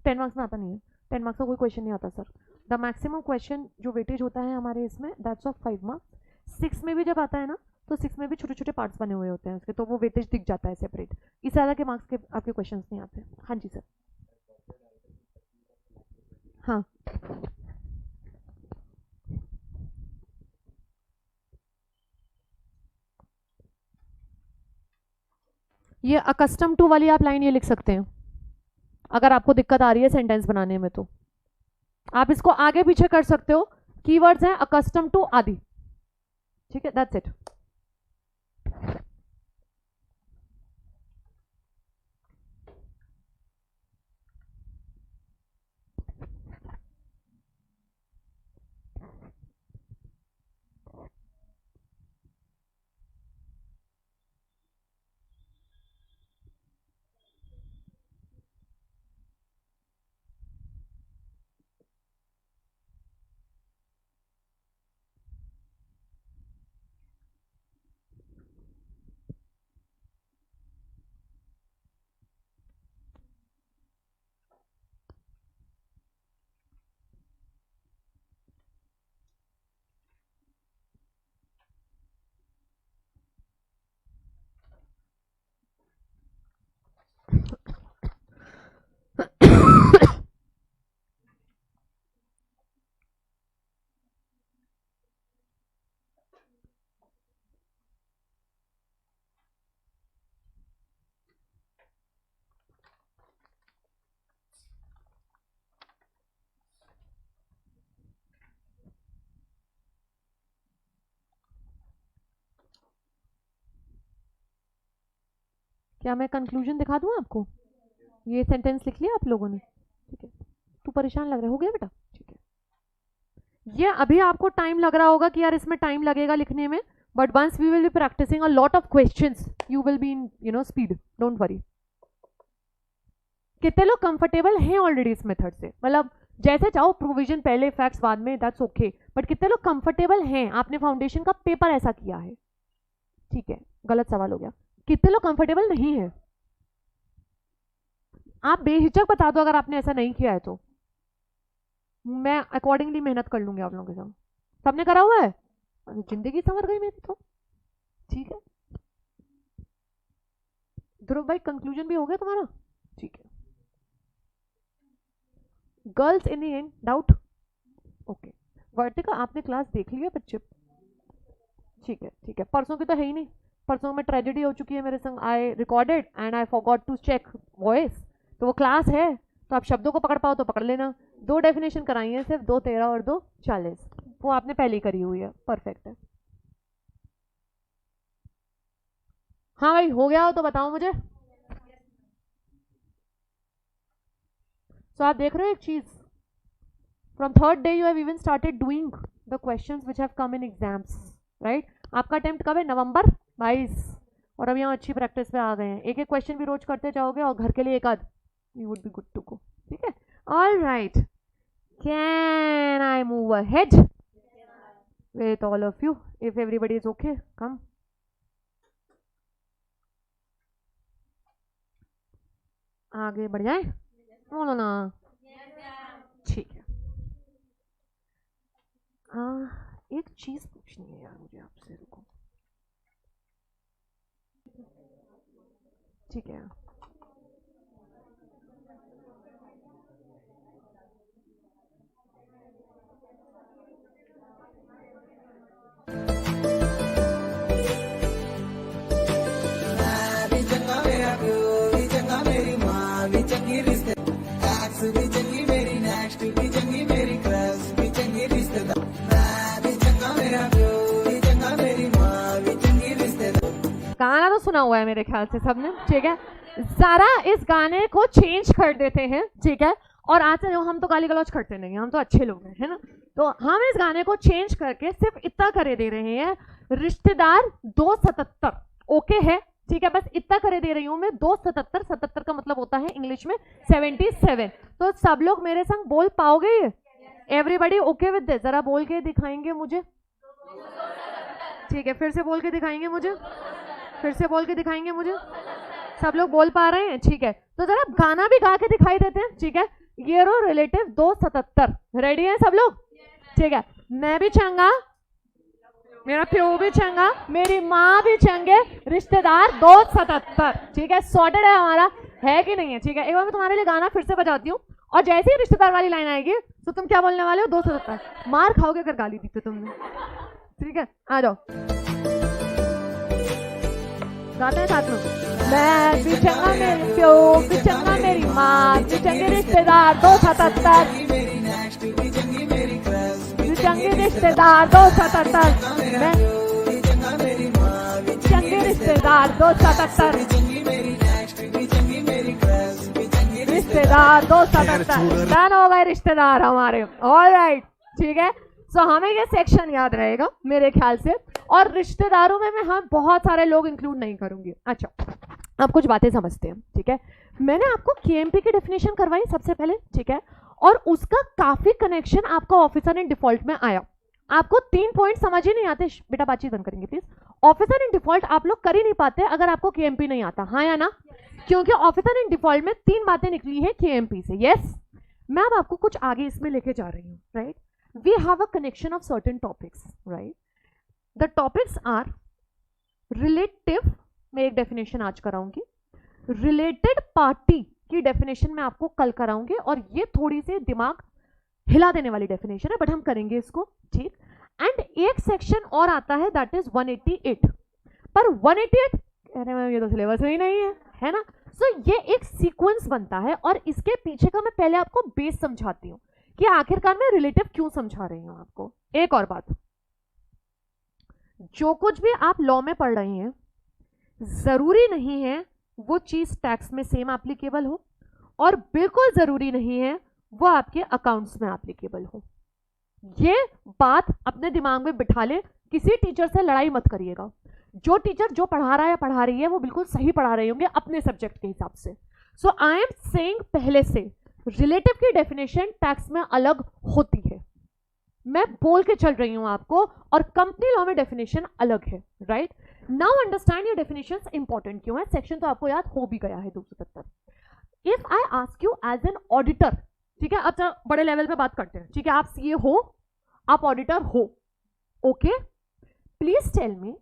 10 मार्क्स में आता नहीं है, 10 मार्क्स का कोई क्वेश्चन नहीं आता सर. द मैक्सिमम क्वेश्चन जो वेटेज होता है हमारे इसमें, दैट्स ऑफ 5 मार्क्स. 6 में भी जब आता है ना, तो 6 में भी छोटे छोटे पार्ट्स बने हुए होते हैं उसके, तो वो वेटेज दिख जाता है सेपरेट. इससे ज़्यादा के मार्क्स के आपके क्वेश्चन नहीं आते. हाँ जी सर. हाँ, ये अकस्टम टू वाली आप लाइन ये लिख सकते हैं अगर आपको दिक्कत आ रही है सेंटेंस बनाने में, तो आप इसको आगे पीछे कर सकते हो. कीवर्ड्स हैं अकस्टम टू, आदि. ठीक है, दैट्स इट. क्या मैं कंक्लूजन दिखा दूं आपको? ये सेंटेंस लिख लिया आप लोगों ने? ठीक है. तू परेशान लग रहा है, हो गया बेटा? ठीक है. ये अभी आपको टाइम लग रहा होगा कि यार इसमें टाइम लगेगा लिखने में, but once we will be practicing a lot of questions, you will be in speed, don't worry. कितने लोग कंफर्टेबल हैं ऑलरेडी इस मेथड से? मतलब जैसे चाहो, प्रोविजन पहले, फैक्ट्स बाद में, दैट्स ओके, बट कितने लोग कंफर्टेबल हैं? आपने फाउंडेशन का पेपर ऐसा किया है. ठीक है, गलत सवाल हो गया. कितने लोग कंफर्टेबल नहीं है? आप बेहिचक बता दो अगर आपने ऐसा नहीं किया है, तो मैं अकॉर्डिंगली मेहनत कर लूंगी आप लोगों के साथ. सबने करा हुआ है? जिंदगी संवर गई मेरी तो. ठीक है. ध्रुव भाई, कंक्लूजन भी हो गया तुम्हारा? ठीक है. Girls in the end doubt? Okay. Vartika, आपने क्लास देख लिया बच्चे? ठीक है, ठीक है. परसों की तो है ही नहीं, परसों में ट्रेजेडी हो चुकी है मेरे संग. I recorded and I forgot to check voice. तो वो क्लास है, तो आप शब्दों को पकड़ पाओ तो पकड़ लेना. 2 डेफिनेशन कराई है सिर्फ, 2 13 और 2 40. वो आपने पहले ही करी हुई है, परफेक्ट है. हाँ भाई, हो गया हो तो बताओ मुझे. तो आप देख रहे हो एक चीज, from third day you have even started doing the questions which have come in exams, right? आपका अटेम्प्ट कब है? नवंबर 22. और अब यहाँ अच्छी प्रैक्टिस पे आ गए हैं. एक एक क्वेश्चन भी रोज करते जाओगे और घर के लिए एक आध, you would be good to go. ठीक है, all right. Can I move ahead with all of you? If everybody is okay, come. आगे बढ़ जाए, बोलो ना. ठीक है. एक चीज पूछनी है यार मुझे आपसे, रुको. ठीक है. गाना तो सुना हुआ है मेरे ख्याल से सबने, ठीक है। जरा इस गाने को चेंज कर देते हैं, ठीक है। और आज से हम तो गाली गलौज करते नहीं, हम तो अच्छे लोग हैं, है ना। तो हम इस गाने को चेंज करके सिर्फ इतना करे दे रहे हैं, रिश्तेदार 277, ओके है, ठीक है। बस इतना करे दे रही हूं मैं, 277, 77 का मतलब होता है इंग्लिश में 77। तो सब लोग मेरे संग बोल पाओगे ये? Everybody okay with this? जरा बोल के दिखाएंगे मुझे, ठीक है। फिर से बोल के दिखाएंगे मुझे, फिर से बोल के दिखाएंगे मुझे। सब लोग बोल पा रहे हैं, ठीक है। तो जरा गाना भी गा के दिखाई देते हैं, ठीक है। ये रो रिलेटिव 277, रेडी है सब लोग, ठीक है। मैं भी चंगा, मेरा प्यो भी चंगा, मेरी माँ भी चंगे, रिश्तेदार 277, ठीक है। सॉर्टेड है हमारा, है कि नहीं है, ठीक है। एक बार मैं तुम्हारे लिए गाना फिर से बजाती हूँ, और जैसे ही रिश्तेदार वाली लाइन आएगी तो तुम क्या बोलने वाले हो? 277। मार खाओगे अगर गाली दी तो तुमने, ठीक है। आ जाओ, गाते हैं साथ में। मैं भी चंगा, मेरे प्यो भी चंगा, मेरी माँ भी चंगे, रिश्तेदार 277, चंगे रिश्तेदार 277, मैं चंगे रिश्तेदार 277, रिश्तेदार 277। डन हो गए रिश्तेदार हमारे, ऑलराइट, ठीक है। सो हमें ये सेक्शन याद रहेगा मेरे ख्याल से, और रिश्तेदारों में मैं हम बहुत सारे लोग इंक्लूड नहीं करूंगी। अच्छा, अब कुछ बातें समझते हैं, ठीक है। मैंने आपको केएमपी की डेफिनेशन करवाई सबसे पहले, ठीक है, और उसका काफी कनेक्शन आपका ऑफिसर इन डिफॉल्ट में आया। आपको 3 पॉइंट समझ ही नहीं आते, बेटा बातचीत बंद करेंगे प्लीज। ऑफिसर इन डिफॉल्ट आप लोग कर ही नहीं पाते अगर आपको केएमपी नहीं आता, हाँ या ना? क्योंकि ऑफिसर इन डिफॉल्ट में 3 बातें निकली है केएमपी से, यस। मैं अब आपको कुछ आगे इसमें लेके जा रही हूँ, right. We have a connection of certain topics, right. The topics are relative, मैं एक डेफिनेशन आज कराऊंगी, रिलेटेड पार्टी की डेफिनेशन मैं आपको कल कराऊंगी, और ये थोड़ी सी दिमाग हिला देने वाली डेफिनेशन है, बट हम करेंगे इसको, ठीक। एंड एक सेक्शन और आता है, दैट इज 188, पर 188 अरे मैम ये तो सिलेबस में ही नहीं है ना। सो ये एक सीक्वेंस बनता है, और इसके पीछे का मैं पहले आपको बेस समझाती हूँ कि आखिरकार मैं रिलेटिव क्यों समझा रही हूँ आपको। एक और बात, जो कुछ भी आप लॉ में पढ़ रहे हैं जरूरी नहीं है वो चीज टैक्स में सेम एप्लीकेबल हो, और बिल्कुल जरूरी नहीं है वो आपके अकाउंट्स में एप्लीकेबल हो। ये बात अपने दिमाग में बिठा ले, किसी टीचर से लड़ाई मत करिएगा। जो टीचर जो पढ़ा रहा है या पढ़ा रही है वो बिल्कुल सही पढ़ा रहे होंगे अपने सब्जेक्ट के हिसाब से। सो आई एम सेइंग पहले से रिलेटिव की डेफिनेशन टैक्स में अलग होती है, मैं बोल के चल रही हूं आपको, और कंपनी लॉ में डेफिनेशन अलग है, राइट। नाउ अंडरस्टैंड ये डेफिनेशंस इंपॉर्टेंट क्यों है। सेक्शन तो आपको याद हो भी गया है 277। If I ask you as an auditor, ठीक है, अच्छा बड़े लेवल पे बात करते हैं, ठीक है। आप सीए हो, आप ऑडिटर हो, ओके। प्लीज टेल मी,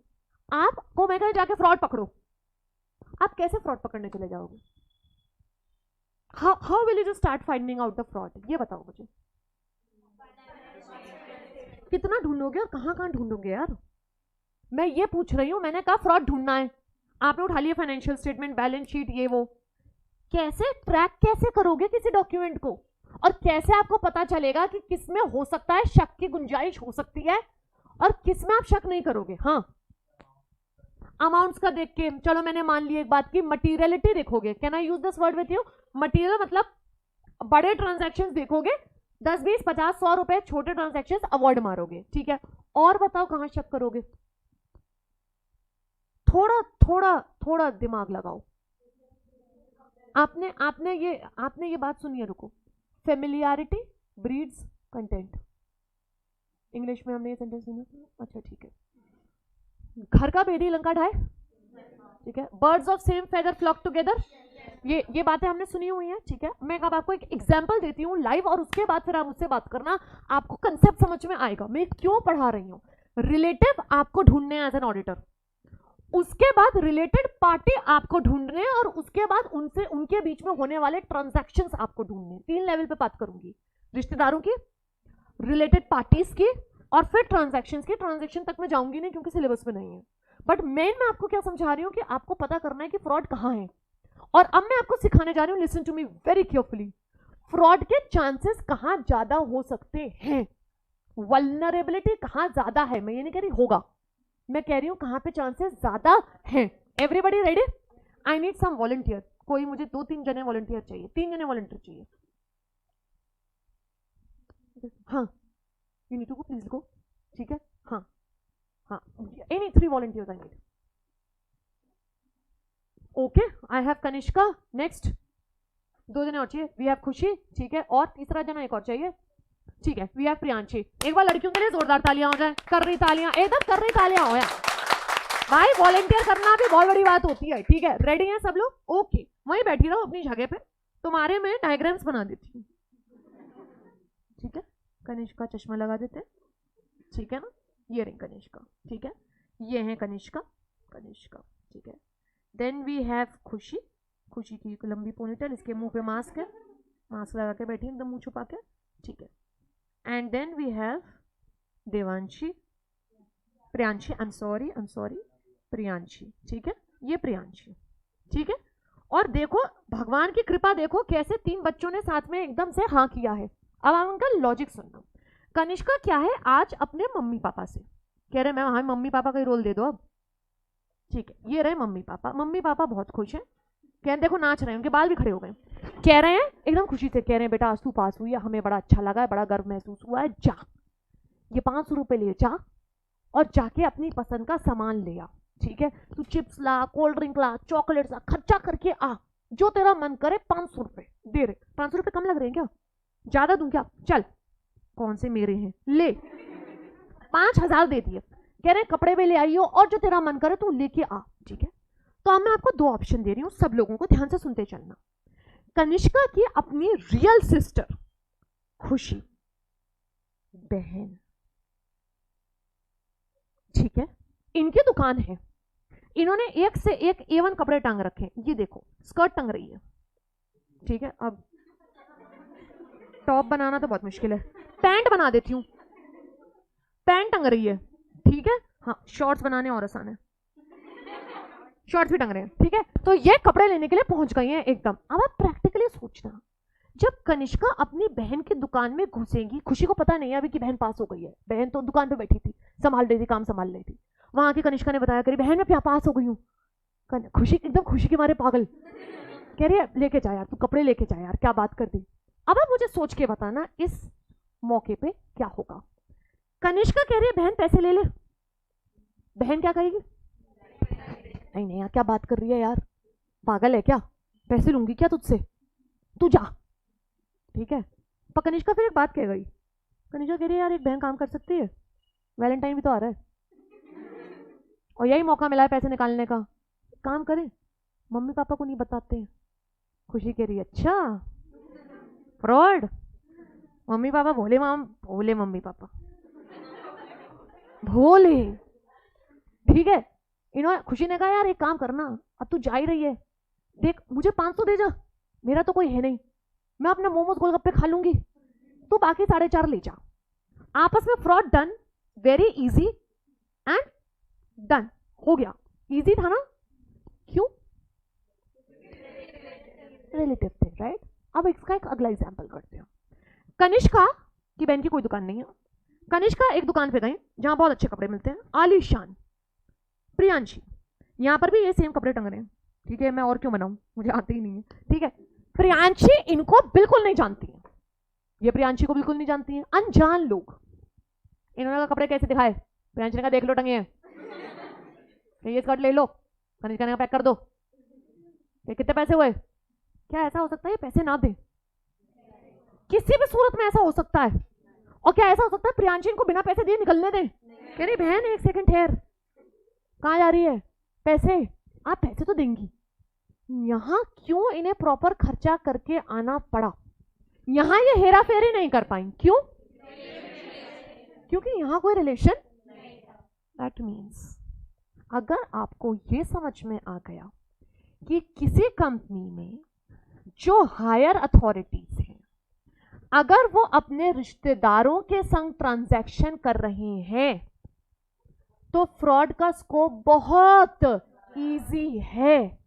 आपको मैं कहीं जाके फ्रॉड पकड़ो, आप कैसे फ्रॉड पकड़ने चले जाओगे? How will you start finding out the fraud? ये बताओ मुझे, कितना ढूंढोगे और कहां कहां ढूंढोगे यार? मैं ये पूछ रही हूं, मैंने कहा फ्रॉड ढूंढना है, आपने उठा लिया फाइनेंशियल स्टेटमेंट, बैलेंस शीट, ये वो। कैसे ट्रैक कैसे करोगे किसी डॉक्यूमेंट को, और कैसे आपको पता चलेगा कि किसमें हो सकता है शक की गुंजाइश हो सकती है और किसमें आप शक नहीं करोगे? हाँ, अमाउंट्स का देख के, चलो मैंने मान लिया एक बात की मटीरियलिटी देखोगे, can I use this word with you? Material मतलब बड़े ट्रांजैक्शंस देखोगे, 10 20 50 100 रुपए, छोटे ट्रांजैक्शंस अवॉइड मारोगे, ठीक है। और बताओ कहां शक करोगे? थोड़ा थोड़ा थोड़ा दिमाग लगाओ। आपने ये बात सुनी है, रुको। फेमिलियरिटी ब्रीड्स कंटेंट, इंग्लिश में हमने ये सेंटेंस सुना, अच्छा ठीक है। घर का भेदी लंका ढाए, ठीक है। Birds of same feather flock together, ये बातें हमने सुनी हुई हैं, ठीक है। मैं अब आपको एक एग्जांपल देती हूँ लाइव, और उसके बाद फिर आप मुझसे बात करना, आपको कंसेप्ट समझ में आएगा मैं क्यों पढ़ा रही हूँ। रिलेटिव आपको ढूंढने एज एन ऑडिटर, उसके बाद रिलेटेड पार्टी आपको ढूंढने, और उसके बाद उनसे उनके बीच में होने वाले ट्रांजैक्शंस आपको ढूंढने। 3 लेवल पे बात करूंगी, रिश्तेदारों की, रिलेटेड पार्टीज की, और फिर ट्रांजैक्शंस की। ट्रांजैक्शन तक मैं जाऊंगी नहीं क्योंकि सिलेबस में नहीं है, बट मेन मैं आपको क्या समझा रही हूँ कि आपको पता करना है कि फ्रॉड कहाँ है। और अब मैं आपको सिखाने जा रही हूँ, listen to me very carefully, fraud के चांसेस कहाँ ज्यादा हो सकते हैं, वल्नरेबिलिटी कहाँ ज्यादा है। मैं ये नहीं कह रही होगा, मैं कह रही हूं कहां पे चांसेस ज्यादा हैं, everybody ready? I need some volunteer. कोई मुझे 2-3 जने वॉलंटियर चाहिए, 3 जने वॉलंटियर चाहिए. हाँ, you need to go, please go. ठीक है, हाँ हाँ, any 3 volunteers I need. Okay, I have Kanishka. Next 2 जने और चाहिए. वी हैव खुशी. ठीक है, और तीसरा जना एक और चाहिए. ठीक है, वी हैव प्रियांशी. एक बार लड़कियों के लिए जोरदार तालियां हो जाए. कर रही तालियां, एकदम कर रही तालियां हो यार. भाई वॉलंटियर करना भी बहुत बड़ी बात होती है. ठीक है, रेडी हैं सब लोग? ओके, वहीं बैठी रहो अपनी जगह पे. तुम्हारे में डायग्राम्स बना देती हूँ. ठीक है, कनिष्का चश्मा लगा देते हैं. ठीक है ना, ये रही कनिष्का. ठीक है, ये है कनिष्का. कनिष्का. ठीक है, देन वी हैव खुशी. खुशी की लंबी पोनीटेल, इसके मुंह पे मास्क है, मास्क लगा के बैठी एकदम मुंह छुपा के. ठीक है, and then we have Devanshi. Priyanshi, I am sorry, Priyanshi. ठीक है, ये प्रियांशी. ठीक है, और देखो भगवान की कृपा, देखो कैसे 3 बच्चों ने साथ में एकदम से हाँ किया है. अब आप उनका लॉजिक सुनना. कनिष्का क्या है, आज अपने मम्मी पापा से कह रहे मैं वहां मम्मी पापा का ही रोल दे दो अब. ठीक है, ये रहे मम्मी पापा. मम्मी पापा बहुत खुश हैं. कह रहे देखो नाच रहे हैं, उनके बाल भी खड़े हो गए. कह रहे हैं एकदम खुशी से, कह रहे हैं बेटा आज तू पास हुई है, हमें बड़ा अच्छा लगा है, बड़ा गर्व महसूस हुआ है. जा ये 500 रुपए ले जा और जाके अपनी पसंद का सामान ले आ. ठीक है, तू चिप्स ला, कोल्ड ड्रिंक ला, चॉकलेट्स ला, खर्चा करके आ, जो तेरा मन करे. 500 रुपए दे रहे. 500 रुपए कम लग रहे हैं क्या? ज्यादा दूं क्या? चल, कौन से मेरे हैं, ले. 5000 दे दिए. कह रहे कपड़े भी ले आइयो और जो तेरा मन करे तू लेके आ. ठीक है, तो अब मैं आपको 2 ऑप्शन दे रही हूं, सब लोगों को ध्यान से सुनते चलना. कनिष्का की अपनी रियल सिस्टर खुशी बहन. ठीक है, इनकी दुकान है, इन्होंने एक से एक A1 कपड़े टांग रखे. ये देखो स्कर्ट टंग रही है. ठीक है, अब टॉप बनाना तो बहुत मुश्किल है, पैंट बना देती हूं. पैंट टंग रही है. ठीक है, हाँ शॉर्ट्स बनाने और आसान है, शॉर्ट्स भी टंग रहे हैं. ठीक है, तो ये कपड़े लेने के लिए पहुंच गई हैं एकदम. अब आप प्रैक्टिकली सोचना, जब कनिष्का अपनी बहन की दुकान में घुसेगी, खुशी को पता नहीं है अभी कि बहन पास हो गई है. बहन तो दुकान पे बैठी थी, संभाल रही थी, काम संभाल रही थी. वहां की कनिष्का ने बताया करी बहन मैं क्या पास हो गई हूँ. खुशी एकदम खुशी के मारे पागल, कह रही है लेके जा यार, तू कपड़े लेके जा यार, क्या बात कर दी. अब आप मुझे सोच के बताना इस मौके पे क्या होगा. कनिष्का कह रही है बहन पैसे ले ले. बहन क्या कहेगी? नहीं नहीं यार क्या बात कर रही है यार, पागल है क्या, पैसे लूंगी क्या तुझसे, तू जा. ठीक है, पर कनिष्का फिर एक बात कह गई. कनिष्का कह रही है यार एक बहन काम कर सकती है, वैलेंटाइन भी तो आ रहा है और यही मौका मिला है पैसे निकालने का, काम करें, मम्मी पापा को नहीं बताते. खुशी कह रही है अच्छा फ्रॉड, मम्मी पापा भोले, भोले मम्मी पापा भोले. ठीक है, इन्होंने खुशी ने कहा यार एक काम करना, अब तू जा ही रही है, देख मुझे 500 दे जा, मेरा तो कोई है नहीं, मैं अपने मोमोज गोलगप्पे खा लूंगी, तू बाकी 4.5 ले जा. आपस में fraud done, very easy and done हो गया. इजी था ना, क्यों? रिलेटिव थे, राइट. अब इसका एक अगला एग्जांपल करते हैं. कनिष्का की बहन की कोई दुकान नहीं है. कनिष्का एक दुकान पे गई जहां बहुत अच्छे कपड़े मिलते हैं, आलीशान. प्रियांशी, यहां पर भी ये सेम कपड़े टंग रहे हैं. ठीक है, मैं और क्यों बनाऊं, मुझे आते ही नहीं है. ठीक है, प्रियांशी इनको बिल्कुल नहीं जानती है, ये प्रियांशी को बिल्कुल नहीं जानती है, अनजान लोग. इन्होंने कहा कपड़े कैसे दिखाए, प्रियांशी ने कहा देख लो टंगे हैं, ये स्कर्ट ले लो, कनिष्का ने कहा पैक कर दो. ये कितने पैसे हुए? क्या ऐसा हो सकता है ये पैसे ना दे? किसी भी सूरत में ऐसा हो सकता है. और क्या ऐसा हो सकता है प्रियांशी इनको बिना पैसे दिए निकलने दें? कह रही बहन एक सेकंड ठहर, कहाँ जा रही है, पैसे, आप पैसे तो देंगी. यहां क्यों इन्हें प्रॉपर खर्चा करके आना पड़ा? यहां ये हेरा फेरी नहीं कर पाई, क्यों? क्योंकि यहां कोई रिलेशन. दैट मीन्स अगर आपको ये समझ में आ गया कि किसी कंपनी में जो हायर अथॉरिटीज हैं, अगर वो अपने रिश्तेदारों के संग ट्रांजैक्शन कर रहे हैं तो फ्रॉड का स्कोप बहुत इजी है.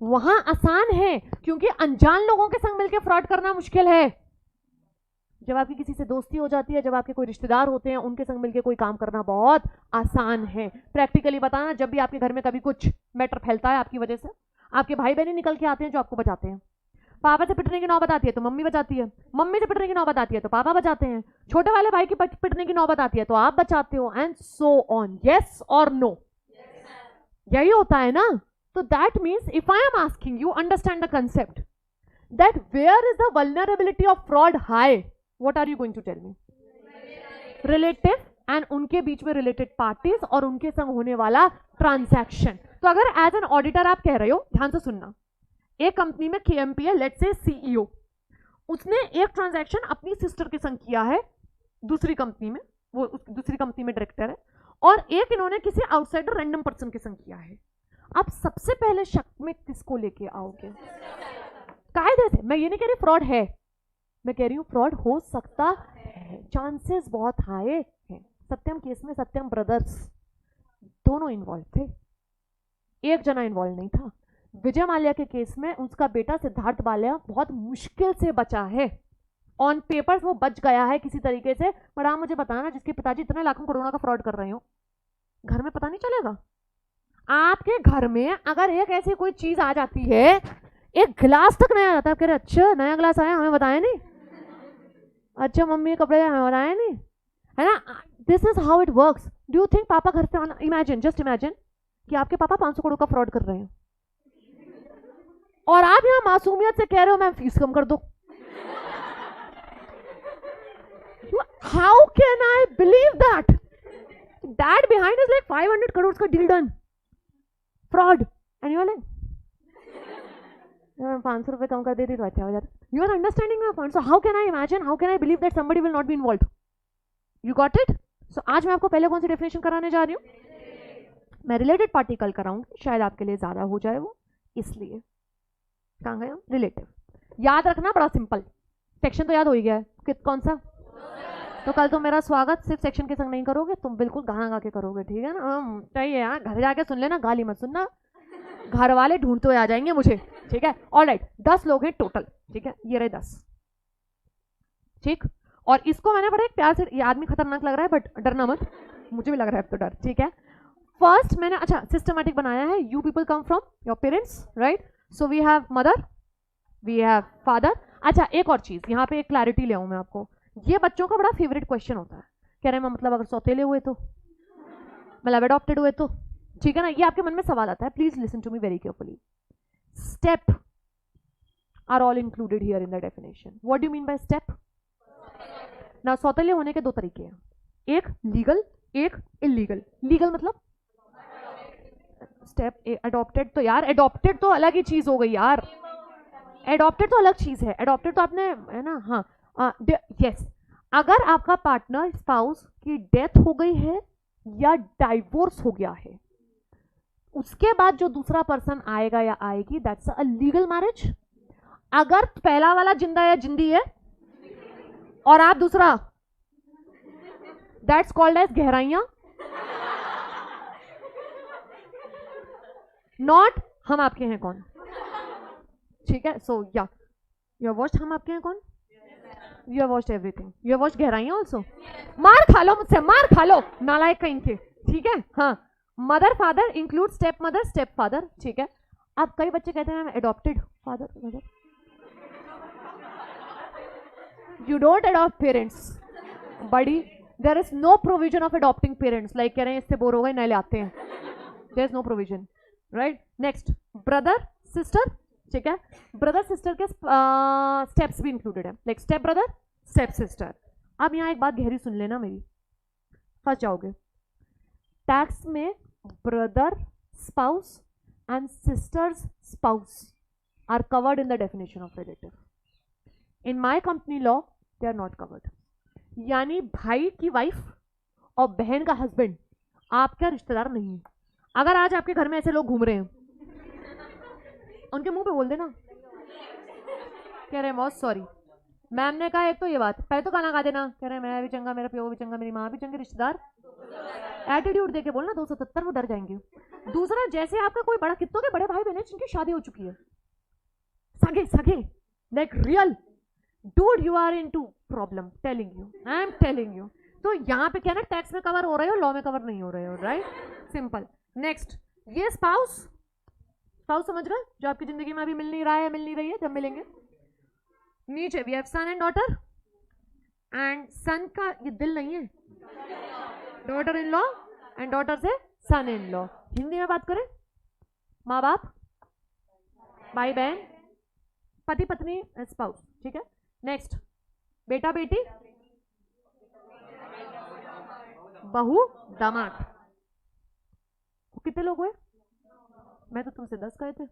वहां आसान है क्योंकि अनजान लोगों के संग मिलकर फ्रॉड करना मुश्किल है. जब आपकी किसी से दोस्ती हो जाती है, जब आपके कोई रिश्तेदार होते हैं, उनके संग मिलकर कोई काम करना बहुत आसान है। प्रैक्टिकली बताना, जब भी आपके घर में कभी कुछ मैटर फैलता है आपकी वजह से, आपके भाई बहन निकल के आते हैं जो आपको बचाते हैं। पापा से पिटने की नौबत आती है तो मम्मी बचाती है, मम्मी से पिटने की नौबत आती है तो पापा बचाते हैं, छोटे वाले भाई की पिटने की नौबत आती है तो आप बचाते हो, एंड सो ऑन। यस और नो? यही होता है ना। तो that means if I am asking you, understand the concept that where is the vulnerability of fraud high, what are you going to tell me? Relative and उनके बीच में related parties और उनके संग होने वाला transaction। तो अगर as an auditor आप कह रहे हो, ध्यान से सुनना, एक कंपनी में KMP है, let's say CEO, उसने एक ट्रांजैक्शन अपनी सिस्टर के संग किया है दूसरी कंपनी में, वो दूसरी कंपनी में डायरेक्टर है, और एक इन्होंने किसी आउटसाइडर रैंडम पर्सन के संग किया है। आप सबसे पहले शक में किसको लेके आओगे? कायदे से मैं ये नहीं कह रही फ्रॉड है, मैं कह रही हूँ फ्रॉड हो सकता है, चांसेस बहुत हाई हैं। सत्यम केस में सत्यम ब्रदर्स दोनों इन्वॉल्व थे, एक जना इन्वॉल्व नहीं था। विजय माल्या के केस में उसका बेटा सिद्धार्थ माल्या बहुत मुश्किल से बचा है, ऑन पेपर्स वो बच गया है किसी तरीके से। पर आप मुझे बताना, जिसके पिताजी इतने लाखों करोड़ों का फ्रॉड कर रहे हो, घर में पता नहीं चलेगा? आपके घर में अगर एक ऐसी कोई चीज आ जाती है, एक गिलास तक नया आता है, आप कह रहे अच्छा नया गिलास आया, हमें बताया नहीं, अच्छा मम्मी कपड़े हमें बताया नहीं, है ना? This is how it works. Do you think पापा घर से आना, इमेजिन, जस्ट इमेजिन कि आपके पापा 500 करोड़ का फ्रॉड कर रहे हैं और आप यहाँ मासूमियत से कह रहे हो मैम फीस कम कर दो। How can I believe that? That behind is like 500 crore का deal done, fraud, and you are like 500 रुपए कम कर देती तो अच्छा हो जाता। You are understanding my point? So how can I imagine, how can I believe that somebody will not be involved? You got it? So आज मैं आपको पहले कौन सी डेफिनेशन कराने जा रही हूँ? मैं रिलेटेड पार्टी कल कराऊंगी, शायद आपके लिए ज्यादा हो जाए वो, इसलिए कहाँ गया रिलेटिव। याद रखना, बड़ा सिंपल सेक्शन तो याद हो ही गया है, कौन सा? तो कल तो मेरा स्वागत सिर्फ सेक्शन के संग नहीं करोगे, तुम बिल्कुल गाना गा के करोगे, ठीक है ना? चाहिए यार, घर जाके सुन लेना, गाली मत सुनना, घर वाले ढूंढते हुए आ जाएंगे मुझे, ठीक है? ऑलराइट, 10 लोग हैं टोटल, ठीक है? ये रहे 10, ठीक? और इसको मैंने बड़े प्यार से, ये आदमी खतरनाक लग रहा है बट डरना मत, मुझे भी लग रहा है अब तो डर, ठीक है? फर्स्ट मैंने अच्छा सिस्टमैटिक बनाया है, you people come from your parents, right? So we have mother, we have father. अच्छा एक और चीज यहाँ पे एक क्लैरिटी ले आऊं मैं आपको, ये बच्चों का बड़ा फेवरेट क्वेश्चन होता है, कह रहे हैं मतलब अगर सौतेले हुए तो, मतलब अडॉप्टेड हुए तो, ठीक है ना? ये आपके मन में सवाल आता है, please listen to me very carefully. Step are all included here in the definition. What do you mean by step? ना सौतेले होने के दो तरीके हैं, एक लीगल, एक इलीगल। लीगल मतलब स्टेप, अडॉप्टेड तो यार, अडॉप्टेड तो अलग ही चीज हो गई यार, अडॉप्टेड तो अलग चीज है, अडॉप्टेड तो आपने, है ना? हाँ यस, अगर आपका पार्टनर स्पाउस की डेथ हो गई है या डाइवोर्स हो गया है, उसके बाद जो दूसरा पर्सन आएगा या आएगी, दैट्स अ लीगल मैरिज। अगर पहला वाला जिंदा या जिंदी है और आप दूसरा, दैट्स कॉल्ड एज गहराइयां, नॉट हम आपके हैं कौन, ठीक है? सो या यू हैव वॉच्ड हम Aapke Hain Kaun, you have watched everything, you have watched Gehraiyaan also. मार खा लो मुझसे, मार खा लो नालायक कहीं के, ठीक है? हाँ, mother father include step mother, step father, ठीक है? अब कई बच्चे कहते हैं adopted father mother, you don't adopt parents buddy, there is no provision of adopting parents, like कह रहे हैं इससे बोर हो गए नए ले आते हैं, there is no provision, right? next brother sister, ठीक है? ब्रदर सिस्टर के स्टेप्स भी इंक्लूडेड है, like step brother, step sister. अब यहाँ एक बात गहरी सुन लेना मेरी, फंस जाओगे। टैक्स में brother spouse and sisters spouse are covered in the definition of relative. In my company law they are not covered, यानी भाई की वाइफ और बहन का हस्बैंड आपका रिश्तेदार नहीं है। अगर आज आपके घर में ऐसे लोग घूम रहे हैं, उनके मुंह पे बोल देना, कह रहे हैं बहुत सॉरी मैम ने कहा, एक तो ये बात, पहले तो गाना गा देना, कह रहे हैं मैं भी चंगा, मेरा प्यो भी चंगा, मेरी माँ भी चंगे, रिश्तेदार एटीट्यूड देके बोलना 270, वो डर जाएंगे। दूसरा, जैसे आपका कोई बड़ा, कितनों के बड़े भाई बहन जिनकी शादी हो चुकी है, सगे सगे, like real, dude you are into problem, telling you, I am telling you. तो यहाँ पे क्या ना, टैक्स में कवर हो रहे हो, लॉ में कवर नहीं हो रहे हो, राइट, सिंपल। नेक्स्ट, ये स्पाउस, स्पाउस समझ गए, जो आपकी जिंदगी में अभी मिल नहीं रहा है, मिल नहीं रही है, जब मिलेंगे। नीचे we have son and daughter, and son का ये दिल नहीं है, daughter in law, and daughter से सन इन लॉ। हिंदी में बात करें, माँ बाप, भाई बहन, पति पत्नी, स्पाउस, ठीक है। नेक्स्ट, बेटा बेटी, बहू दामाद। कितने लोग हुए? मैं तो तुमसे 10 कहे थे।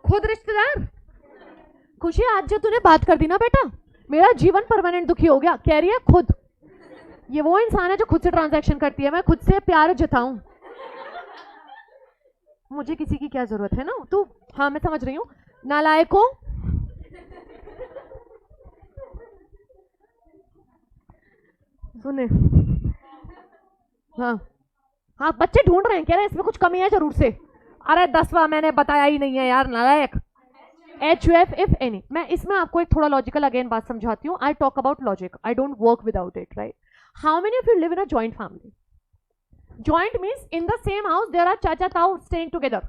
खुद रिश्तेदार। खुशी, आज जो तूने बात कर दी ना बेटा, मेरा जीवन परमानेंट दुखी हो गया। कह रही है खुद, ये वो इंसान है जो खुद से ट्रांजैक्शन करती है, मैं खुद से प्यार जताऊं, मुझे किसी की क्या जरूरत है ना तू। हाँ मैं समझ रही हूँ। नालायकों, सुने, हाँ हाँ, बच्चे ढूंढ रहे हैं, कह रहे हैं इसमें कुछ कमी है जरूर से। अरे 10वां मैंने बताया ही नहीं है यार, नालायक। HUF if any. मैं इसमें आपको एक थोड़ा लॉजिकल अगेन बात समझाती हूँ। I talk about logic, I don't work without it, right. How many of you live in a joint family? Joint means in the same house there are chacha tau staying together,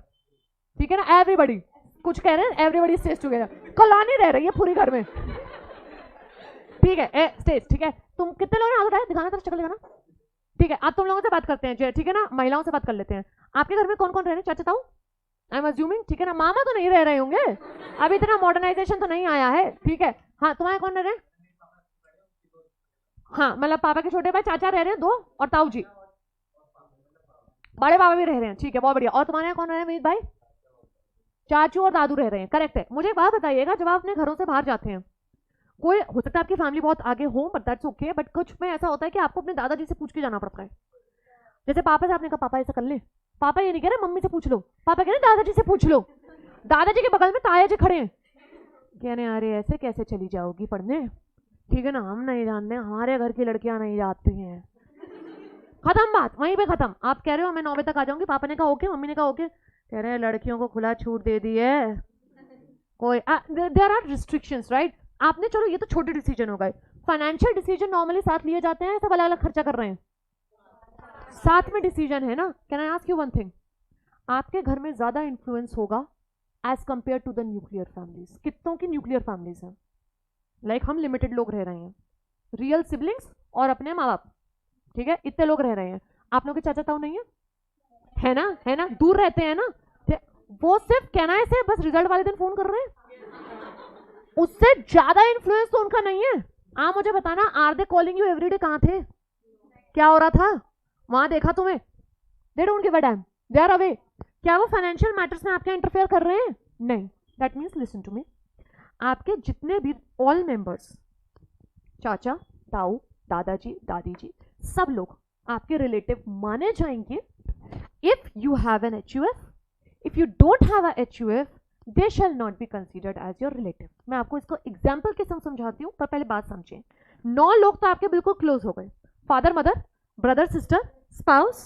ठीक है ना। Everybody, कुछ कह रहे हैं, एवरीबडी स्टेज टुगेदर। कलानी रह रही है पूरी घर में, ठीक है, स्टेज, ठीक है। तुम कितने लोग हैं, हाथ उठाए, दिखाना, शक्ल दिखाना, ठीक है। अब तुम लोगों से बात करते हैं, ठीक है ना, महिलाओं से बात कर लेते हैं। आपके घर में कौन कौन रह रहे हैं? चाचा ताऊ, आई एम अज्यूमिंग, ठीक है ना। मामा तो नहीं रह रहे होंगे, अभी इतना मॉडर्नाइजेशन तो नहीं आया है, ठीक है। हाँ, तुम्हारे कौन रह रहे हैं? हाँ, मतलब पापा के छोटे भाई चाचा रह रहे हैं 2, और ताऊ जी, बड़े पापा भी रह रहे हैं, ठीक है, बहुत बढ़िया। और तुम्हारे यहाँ कौन रह रहे हैं मीत भाई? चाचू और दादू रह रहे हैं, करेक्ट है। मुझे एक बात बताइएगा, जब आप अपने घरों से बाहर जाते हैं, कोई हो सकता है आपकी फैमिली बहुत आगे हो, बट दैट्स ओके, बट कुछ में ऐसा होता है कि आपको अपने दादाजी से पूछ के जाना पड़ता है। जैसे पापा से आपने कहा पापा ऐसा कर ले, पापा ये नहीं कह रहे मम्मी से पूछ लो, पापा कह रहे दादाजी से पूछ लो। दादाजी के बगल में ताया जी खड़े हैं, कह रहे अरे ऐसे कैसे चली जाओगी पढ़ने, ठीक है ना, हम नहीं जानते, हमारे घर की लड़कियां नहीं जाती हैं। खत्म बात, वहीं पे खत्म। आप कह रहे हो मैं 9 बजे तक आ जाऊंगी, पापा ने कहा ओके, मम्मी ने कहा ओके, कह रहे हैं लड़कियों को खुला छूट दे दी है कोई। There are restrictions, right. आपने, चलो ये तो छोटे डिसीजन हो गए। फाइनेंशियल डिसीजन नॉर्मली साथ लिए जाते हैं, सब अलग अलग खर्चा कर रहे हैं, साथ में डिसीजन है ना। Can I ask you one thing, आपके घर में ज्यादा इन्फ्लुएंस होगा as compare to the nuclear families. कितनों की न्यूक्लियर फैमिलीज हैं? लाइक हम लिमिटेड लोग रह रहे हैं, रियल सिबलिंग्स और अपने माँ बाप, ठीक है, इतने लोग रह रहे हैं। आप लोग के चाचा ताऊ नहीं है ना, है ना, दूर रहते हैं ना, वो सिर्फ कहना है से बस रिजल्ट वाले दिन फोन कर रहे हैं, उससे ज्यादा इन्फ्लुएंस तो उनका नहीं है। आप मुझे बताना, are they calling you everyday? कहां थे, क्या हो रहा था वहां, देखा तुम्हें? They don't give a damn, they are away. क्या वो फाइनेंशियल मैटर्स में आपके इंटरफेयर कर रहे हैं? नहीं। That means listen to me, आपके जितने भी ऑल मेंबर्स, चाचा ताऊ दादाजी दादी जी, सब लोग आपके रिलेटिव माने जाएंगे if you have an HUF। If you don't have a HUF, they shall not be considered as your relative. मैं आपको इसको एग्जाम्पल के संग समझाती हूँ, पर पहले बात समझिए। 9 लोग तो आपके बिल्कुल क्लोज हो गए, father mother brother sister spouse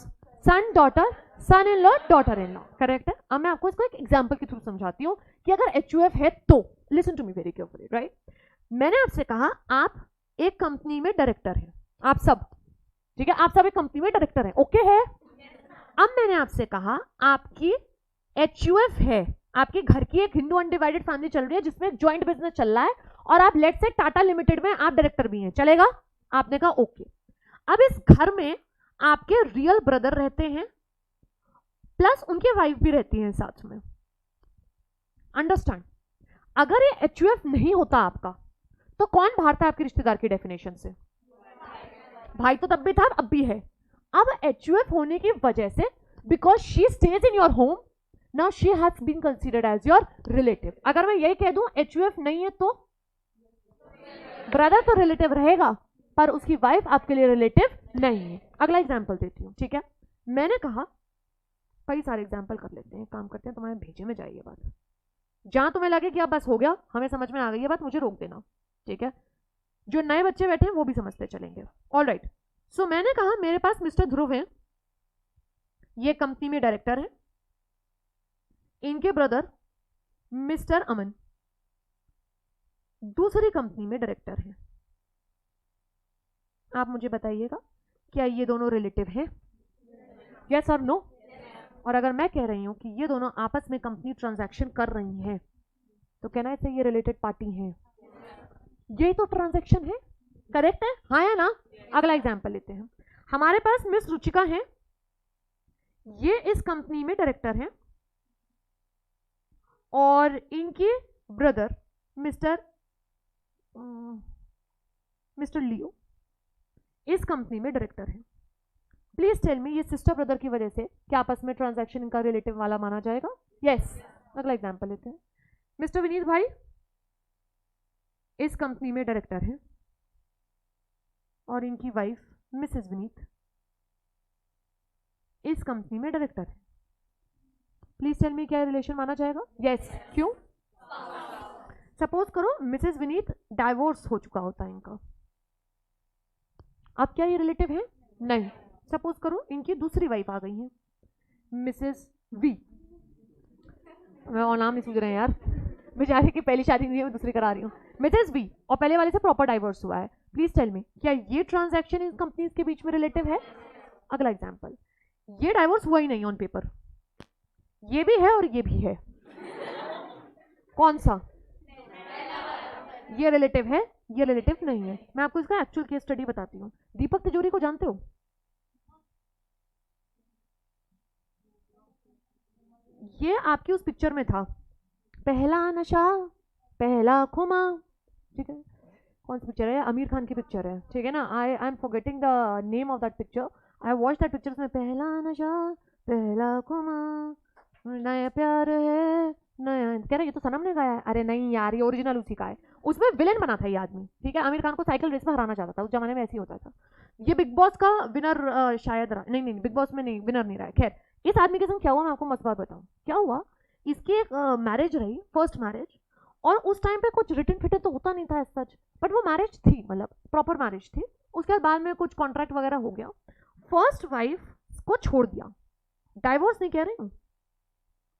son daughter son in law daughter in law, correct है। अब मैं आपको इसको एक एग्जाम्पल के थ्रू समझाती हूँ कि अगर HUF है तो listen to me very carefully, right. मैंने आपसे कहा आप एक कंपनी में डायरेक्टर हैं, आप सब, ठीक है, आप सब एक कंपनी में डायरेक्टर हैं, ओके है। अब मैंने आपसे कहा आपकी HUF है, आपके घर की एक हिंदू अनडिवाइडेड फैमिली चल रही है जिसमें ज्वाइंट बिजनेस चल रहा है, और आप लेट्स से टाटा लिमिटेड में आप डायरेक्टर भी हैं, चलेगा? आपने कहा ओके। अब इस घर में आपके रियल ब्रदर रहते हैं, प्लस उनकी वाइफ भी रहती है साथ में, अंडरस्टैंड। अगर ये HUF नहीं होता आपका, तो कौन बाहर था आपके रिश्तेदार की डेफिनेशन से? भाई तो तब भी था, अब भी है। अब HUF होने की वजह से, because she stays in your home, now she has been considered as your relative. अगर मैं यही कह दूं HUF नहीं है तो ब्रदर तो रिलेटिव रहेगा, पर उसकी वाइफ आपके लिए रिलेटिव नहीं है। अगला एग्जाम्पल देती हूँ, ठीक है। मैंने कहा, कई सारे एग्जाम्पल कर लेते हैं, काम करते हैं, तुम्हारे भेजे में जाइए बात, जहां तुम्हें लगे कि अब बस हो गया, हमें समझ में आ गई है बात, मुझे रोक देना, ठीक है। जो नए बच्चे बैठे हैं वो भी समझते चलेंगे, ऑल राइट। सो मैंने कहा मेरे पास मिस्टर ध्रुव है, ये कंपनी में डायरेक्टर है, इनके ब्रदर मिस्टर अमन, दूसरी कंपनी में डायरेक्टर है, आप मुझे बताइएगा क्या ये दोनों रिलेटिव हैं? यस और नो? और अगर मैं कह रही हूं कि ये दोनों आपस में कंपनी ट्रांजैक्शन कर रही हैं तो कहना है ये रिलेटेड पार्टी हैं। यही तो ट्रांजैक्शन है, करेक्ट है? हाँ या ना? अगला एग्जांपल लेते हैं। हमारे पास मिस रुचिका है, ये इस कंपनी में डायरेक्टर हैं और इनके ब्रदर मिस्टर लियो इस कंपनी में डायरेक्टर है। प्लीज टेल मी ये सिस्टर ब्रदर की वजह से क्या आपस में ट्रांजैक्शन इनका रिलेटिव वाला माना जाएगा? यस। अगला एग्जांपल लेते हैं। मिस्टर विनीत भाई इस कंपनी में डायरेक्टर हैं और इनकी वाइफ मिसेस विनीत इस कंपनी में डायरेक्टर है। प्लीज टेल मी क्या रिलेशन माना जाएगा? यस। क्यों? सपोज करो मिसेस विनीत डाइवोर्स हो चुका होता है इनका, अब क्या ये रिलेटिव है? नहीं। सपोज करो इनकी दूसरी वाइफ आ गई है मिसेस वी, मैं और नाम नहीं सूझ रहे हैं यार, बेचारी की पहली शादी हुई है, मैं दूसरी करा रही हूँ, मिसेस वी, और पहले वाले से प्रॉपर डाइवोर्स हुआ है। प्लीज टेल मी क्या ये ट्रांजैक्शन इन कंपनीज के बीच में रिलेटिव है? अगला एग्जांपल, ये डाइवोर्स हुआ ही नहीं ऑन पेपर, ये भी है और ये भी है, कौन सा? ये रिलेटिव है, ये रिलेटिव नहीं है। मैं आपको इसका एक्चुअल केस स्टडी बताती हूँ। दीपक तिजोरी को जानते हो? ये आपकी उस पिक्चर में था, पहला नशा पहला खुमा, ठीक है? कौन सी पिक्चर है? आमिर खान की पिक्चर है, ठीक है ना? I am forgetting the name of that picture. I watch that picture में पहला नशा पहला खुमा नया प्यार है नया, कह रहे ये तो सनम ने गाया है। अरे नहीं यार, ये ओरिजिनल उसी का है। उसमें विलेन बना था ये आदमी, ठीक है? आमिर खान को साइकिल रेस में हराना चाहता था, उस जमाने में ऐसे ही होता था। ये बिग बॉस का विनर शायद रहा, नहीं बिग बॉस में नहीं, विनर नहीं रहा है। खैर, इस आदमी के संग क्या हुआ मैं आपको मस्त बात बताऊं। क्या हुआ, इसकी एक मैरिज रही, फर्स्ट मैरिज, और उस टाइम पे कुछ रिटर्न फिटन तो होता नहीं था सच, बट वो मैरिज थी, मतलब प्रॉपर मैरिज थी। उसके बाद में कुछ कॉन्ट्रैक्ट वगैरह हो गया, फर्स्ट वाइफ को छोड़ दिया, डाइवोर्स नहीं कह रही हूँ,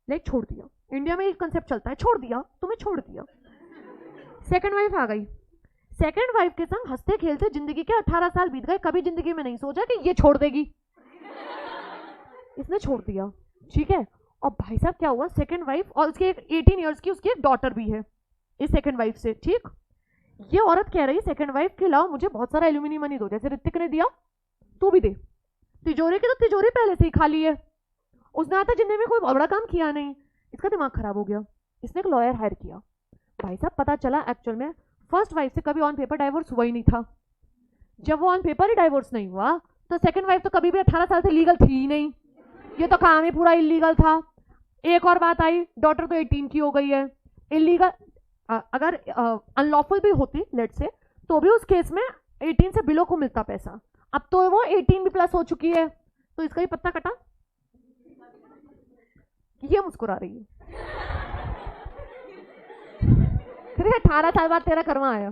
लाइक छोड़ दिया। इंडिया में एक कंसेप्ट चलता है, छोड़ दिया, तुम्हें छोड़ दिया। सेकंड वाइफ आ गई, सेकंड वाइफ के संग हंसते खेलते जिंदगी के 18 साल बीत गए, कभी जिंदगी में नहीं सोचा कि ये छोड़ देगी, इसने छोड़ दिया, ठीक है? और भाई साहब क्या हुआ, सेकंड वाइफ, और उसके 18 इयर्स की उसकी एक डॉटर भी है इस सेकंड वाइफ से, ठीक? ये औरत कह रही सेकंड वाइफ के अलावा मुझे बहुत सारा एल्यूमिनी मनी दो, जैसे ऋतिक ने दिया तू भी दे। तिजोरी की तो तिजोरी पहले से ही खाली है, उसने आता जिंदगी में कोई बड़ा काम किया नहीं, इसका दिमाग खराब हो गया, इसने एक लॉयर हायर किया। भाई साहब पता चला एक्चुअल में फर्स्ट वाइफ से कभी ऑन पेपर डाइवोर्स हुआ ही नहीं था। जब वो ऑन पेपर ही डाइवोर्स नहीं हुआ तो सेकंड वाइफ तो कभी भी 18 साल से लीगल थी ही नहीं, ये तो काम ही पूरा इलीगल था। एक और बात आई, डॉटर तो 18 की हो गई है, इलीगल अगर अनलॉफुल भी होती लेट से, तो भी उस केस में 18 से बिलो को मिलता पैसा। अब तो वो 18 भी प्लस हो चुकी है, तो इसका ही पत्ता कटा। ये मुस्कुरा रही है, 18 साल बाद तेरा कर्मा आया,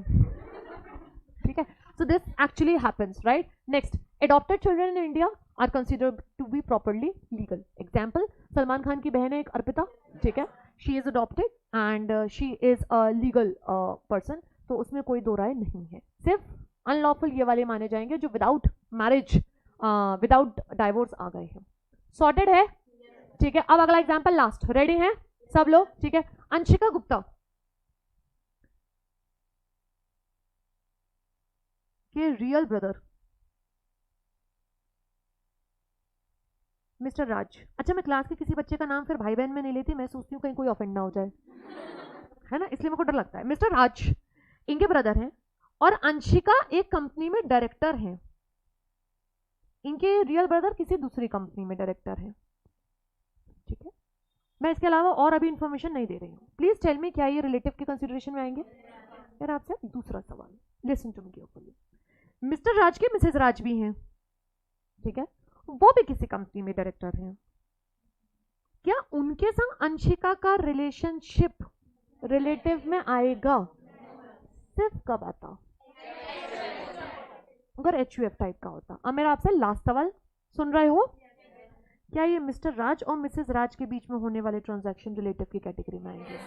ठीक है? So this actually happens, right? Next, adopted children in India are considered to be properly legal. Example, Salman Khan की बहन है एक अर्पिता, ठीक है? She is adopted and she is a legal person, तो उसमें कोई दो राय नहीं है। सिर्फ अनलॉफुल ये वाले माने जाएंगे जो विदाउट मैरिज विदाउट डाइवोर्स आ गए हैं। सॉर्टेड है, ठीक है? अब अगला एग्जाम्पल लास्ट, रेडी हैं सब लोग? ठीक है, अंशिका गुप्ता के रियल ब्रदर मिस्टर राज। अच्छा, मैं क्लास के किसी बच्चे का नाम फिर भाई बहन में नहीं लेती, मैं सोचती हूँ कहीं कोई ऑफेंड ना हो जाए, है ना, इसलिए मेरे को डर लगता है। मिस्टर राज इनके ब्रदर हैं और अंशिका एक कंपनी में डायरेक्टर हैं, इनके रियल ब्रदर किसी दूसरी कंपनी में डायरेक्टर हैं, ठीक है? मैं इसके अलावा और अभी इंफॉर्मेशन नहीं दे रही हूँ। प्लीज टेल मी क्या ये रिलेटिव के कंसिडरेशन में आएंगे? फिर आपसे दूसरा सवाल, listen to me carefully. Mr Raj के मिसेस राज भी हैं, ठीक है? वो भी किसी कंपनी में डायरेक्टर हैं, क्या उनके संग अंशिका का रिलेशनशिप रिलेटिव में आएगा? सिर्फ कब आता? अगर HUF टाइप का होता। अब मेरा आपसे लास्ट सवाल, सुन रहे हो? क्या ये मिस्टर राज और मिसेस राज के बीच में होने वाले ट्रांजैक्शन रिलेटिव की कैटेगरी में आएंगे?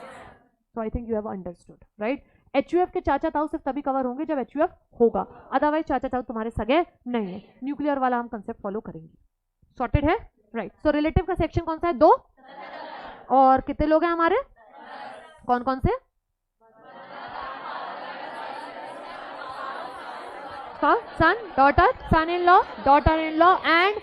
So I think you have understood, right? HUF के चाचा ताऊ सिर्फ तभी कवर होंगे जब HUF होगा, अदरवाइज चाचा ताऊ तुम्हारे सगे नहीं है। न्यूक्लियर वाला हम कंसेप्ट फॉलो करेंगे। सॉर्टेड है, राइट। सो रिलेटिव का सेक्शन कौन सा है? 2। और कितने लोग हैं हमारे? कौन कौन से? Son, daughter, son in law, daughter in law and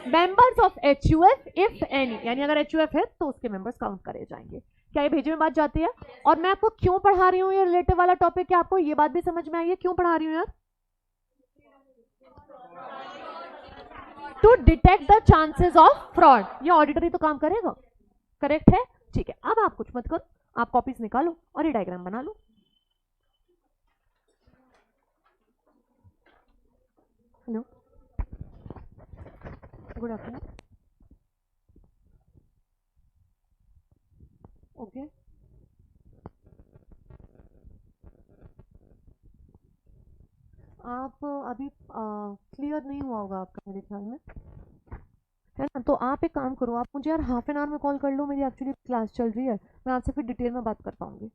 members of HUF if any, यानी अगर HUF है तो उसके मेंबर्स काउंट करे जाएंगे। क्या ये भेजे में बात जाती है? और मैं आपको क्यों पढ़ा रही हूँ ये रिलेटिव वाला टॉपिक, क्या आपको ये बात भी समझ में आई है क्यों पढ़ा रही हूँ यार? To detect the chances of fraud. ये ऑडिटरी तो काम करेगा, करेक्ट है, ठीक है। अब आप कुछ मत करो, आप कॉपीज निकालो और ये डायग्राम बना लो। Hello, good afternoon. ओके, आप अभी क्लियर नहीं हुआ होगा आपका मेरे ख्याल में, है ना? तो आप एक काम करो, आप मुझे यार हाफ एन आवर में कॉल कर लो, मेरी एक्चुअली क्लास चल रही है, मैं आपसे फिर डिटेल में बात कर पाऊंगी,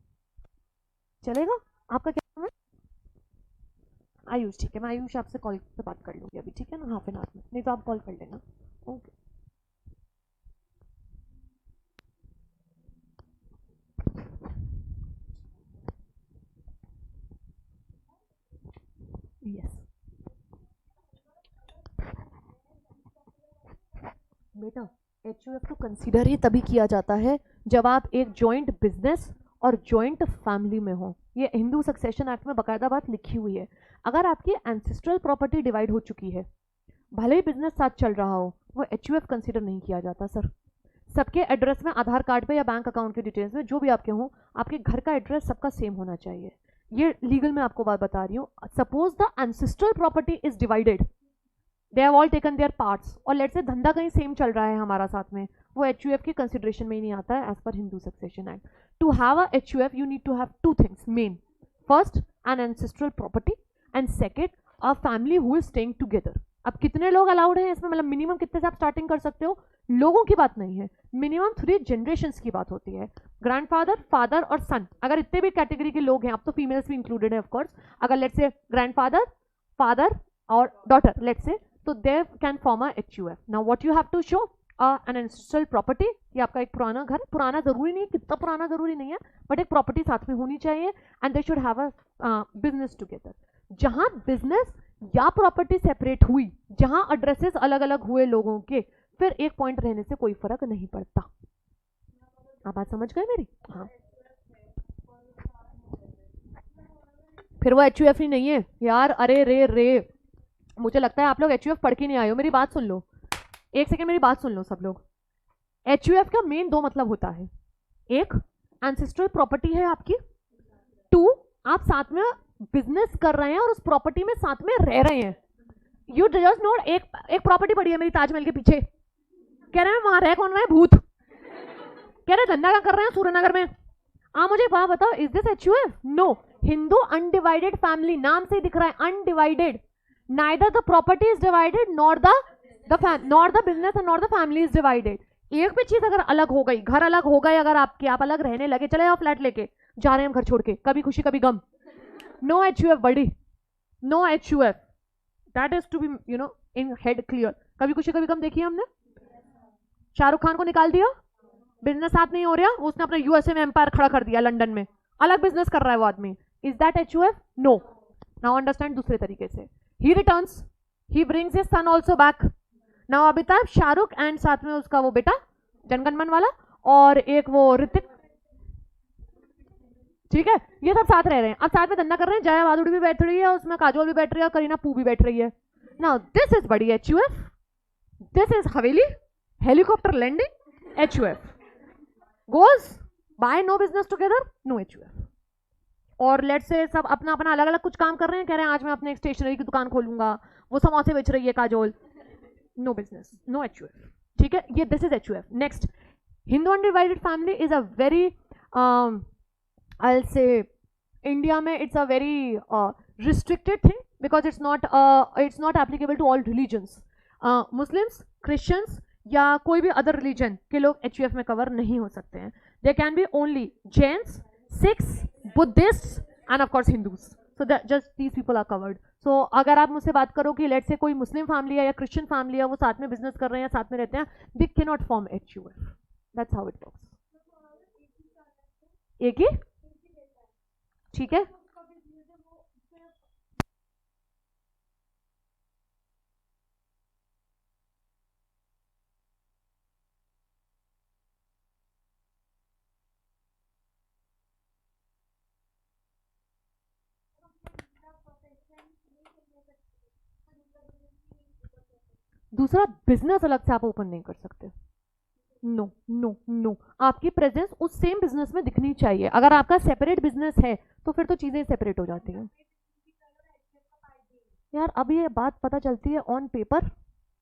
चलेगा? आपका क्या नाम है? आयुष, ठीक है, मैं आयुष आपसे कॉल पे बात कर लूँगी अभी, ठीक है ना, हाफ एन आवर में, नहीं तो आप कॉल कर लेना। ओके, यस बेटा, HUF को कंसीडर ही तभी किया जाता है जब आप एक जॉइंट बिजनेस और जॉइंट फैमिली में हो। ये हिंदू सक्सेशन एक्ट में बकायदा बात लिखी हुई है। अगर आपकी एंसेस्ट्रल प्रॉपर्टी डिवाइड हो चुकी है, भले ही बिजनेस साथ चल रहा हो, वो HUF कंसीडर नहीं किया जाता सर। सबके एड्रेस में, आधार कार्ड पे या बैंक अकाउंट के डिटेल्स में जो भी आपके हों, आपके घर का एड्रेस सबका सेम होना चाहिए। ये लीगल में आपको बात बता रही हूँ। Suppose the ancestral property is divided, they have all taken there parts, और लेट्स से धंधा कहीं सेम चल रहा है हमारा साथ में, वो HUF की कंसिडरेशन में ही नहीं आता है as per Hindu succession act. To have a HUF you need to have 2 things main, first an ancestral property and second a family who is staying together. अब कितने लोग अलाउड हैं इसमें, मतलब मिनिमम कितने से आप स्टार्टिंग कर सकते हो, लोगों की बात नहीं है, मिनिमम 3 जनरेशंस की बात होती है। ग्रैंडफादर, फादर और सन, अगर इतने भी कैटेगरी के लोग हैं, अब तो फीमेल्स भी इंक्लूडेड है ऑफ कोर्स, अगर लेट्स से ग्रैंडफादर, फादर और डॉटर लेट्स से, तो they can form a HUF। Now what you have to show an ancestral property, ये आपका एक पुराना घर, पुराना जरूरी नहीं, कितना पुराना जरूरी नहीं है, बट एक प्रॉपर्टी साथ में होनी चाहिए, and they should have a business together. जहां बिजनेस या प्रॉपर्टी सेपरेट हुई, जहां एड्रेसेस अलग अलग हुए लोगों के, फिर एक पॉइंट रहने से कोई फर्क नहीं पड़ता। आप बात समझ गए मेरी? हाँ, फिर वो HUF ही नहीं है यार। अरे रे, मुझे लगता है आप लोग HUF पढ़ के नहीं आए हो, मेरी बात सुन लो, एक सेकेंड मेरी बात सुन लो सब लोग। HUF का मेन 2 मतलब होता है, एक एंसेस्ट्रल प्रॉपर्टी है आपकी, 2 आप साथ में बिजनेस कर रहे हैं और उस प्रॉपर्टी में साथ में रह रहे हैं। यू जस्ट नोट, एक प्रॉपर्टी पड़ी है मेरी ताजमहल के पीछे, कह रहे हैं वहां रह कौन रहा है? भूत। कह रहे धंधा क्या कर रहे हैं सूर्यनगर में। मुझे बात बताओ, is this HUF? No. Hindu undivided family, नाम से दिख रहा है undivided, neither the property is divided nor the business and nor the family is divided. एक भी चीज अगर अलग हो गई, घर अलग हो गए, अगर आपके, आप अलग रहने लगे, चले जाओ फ्लैट लेके, जा रहे हैं हम घर छोड़ के, कभी खुशी कभी गम, नो HUF बड़ी, no HUF, that is to be you know in head clear. Kabhi Khushi Kabhi गम देखिए हमने, शाहरुख खान को निकाल दिया, बिजनेस साथ नहीं हो रहा, उसने अपने USA में एम्पायर खड़ा कर दिया, लंदन में अलग बिजनेस कर रहा है वो आदमी, is that HUF? No. Now understand दूसरे तरीके से, he returns, he brings his son also back. Now Amitabh, Shahrukh and साथ में उसका वो बेटा जनगण मन वाला, और एक वो ऋतिक, ठीक है, ये सब साथ रह रहे हैं, अब साथ में धंधा कर रहे हैं। जया भादुड़ी भी बैठ रही है उसमें, काजोल भी बैठ रही है, और करीना पू भी बैठ रही है। नाउ दिस इज बड़ी HUF, this is haveli, helicopter landing, HUF goes by no business together, no HUF। और लेट्स से सब अपना अपना अलग अलग कुछ काम कर रहे हैं, कह रहे हैं आज मैं अपने एक स्टेशनरी की दुकान खोलूंगा, वो समोसे बेच रही है Kajol, no business, no HUF, ठीक है, ये this is HUF। Next, Hindu undivided family is a very I will say India में it's a very restricted thing, because it's not applicable to all religions. Muslims, Christians या कोई भी other religion के लोग HUF में कवर नहीं हो सकते हैं। There can be only Jains, Sikhs, Buddhists, and of course Hindus. So that just these people are covered. So अगर आप मुझसे बात करो कि लेट्स से कोई मुस्लिम फैमिली है या क्रिश्चियन फैमिली है, वो साथ में बिजनेस कर रहे हैं या साथ में रहते हैं, they cannot form HUF. That's how it works. एक ही, ठीक है. दूसरा बिजनेस अलग से आप ओपन नहीं कर सकते. नो नो नो, आपकी प्रेजेंस उस सेम बिजनेस में दिखनी चाहिए. अगर आपका सेपरेट बिजनेस है तो फिर तो चीजें सेपरेट हो जाती हैं. यार अब ये बात पता चलती है ऑन पेपर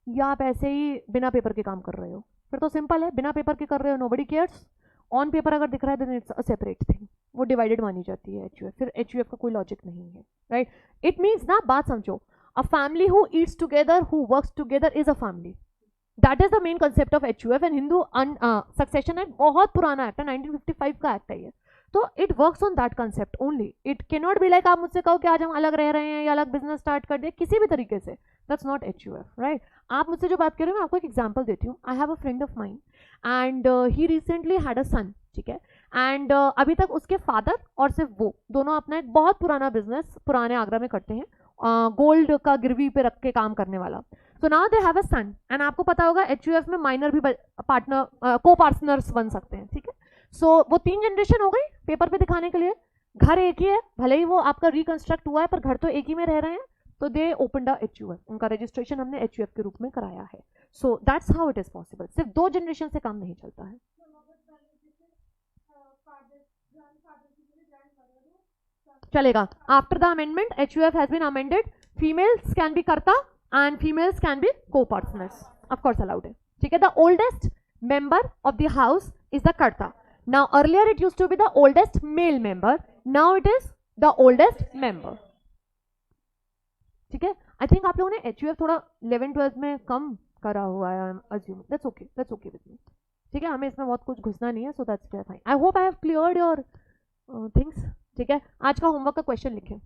या आप ऐसे ही बिना पेपर के काम कर रहे हो, फिर तो सिंपल है. बिना पेपर के कर रहे हो, नोबडी केयर्स. ऑन पेपर अगर दिख रहा है then it's a separate thing, वो डिवाइडेड मानी जाती है HUF. फिर HUF का कोई लॉजिक नहीं है, राइट. इट मीन्स ना, बात समझो, a family who eats together, who works together is a family. That is the main concept of HUF. and Hindu Succession Act बहुत पुराना एक्ट है, 1955 का एक्ट है ये. तो it works on that concept only. It cannot be like आप मुझसे कहो कि आज हम अलग रह रहे हैं या अलग बिजनेस स्टार्ट कर दे, किसी भी तरीके से. That's not HUF, right? आप मुझसे जो बात कर रहे हो, मैं आपको एक एग्जांपल देती हूँ. I have a friend of mine and he recently had a son, ठीक है. एंड अभी तक उसके फादर और सिर्फ वो दोनों अपना एक बहुत पुराना बिजनेस पुराने आगरा में करते हैं, गोल्ड का गिरवी पे रख के काम करने वाला. So now they have a son. And आपको पता होगा HUF में माइनर भी पार्टनर को पार्टनर्स बन सकते हैं, ठीक है. सो वो 3 जनरेशन हो गई पेपर पे दिखाने के लिए. घर एक ही है, भले ही वो आपका रिकंस्ट्रक्ट हुआ है, पर घर तो एक ही में रह रहे हैं. तो दे ओपनड अ HUF, उनका रजिस्ट्रेशन हमने HUF के रूप में कराया है. So that's how it is possible. सिर्फ 2 जनरेशन से काम नहीं चलता है. चलेगा. After the amendment HUF has been amended. Females can be karta and females can be co partners, of course allowed है, ठीक है. The oldest member of the house is the karta. Now earlier it used to be the oldest male member, now it is the oldest member, ठीक है. I think आप लोगों ने HUF थोड़ा 11-12 में कम करा हुआ है, assume. That's okay with me, ठीक है. हमें इसमें बहुत कुछ घुसना नहीं है. So that's fine. I hope I have cleared your things, ठीक है. आज का होमवर्क का क्वेश्चन लिखें.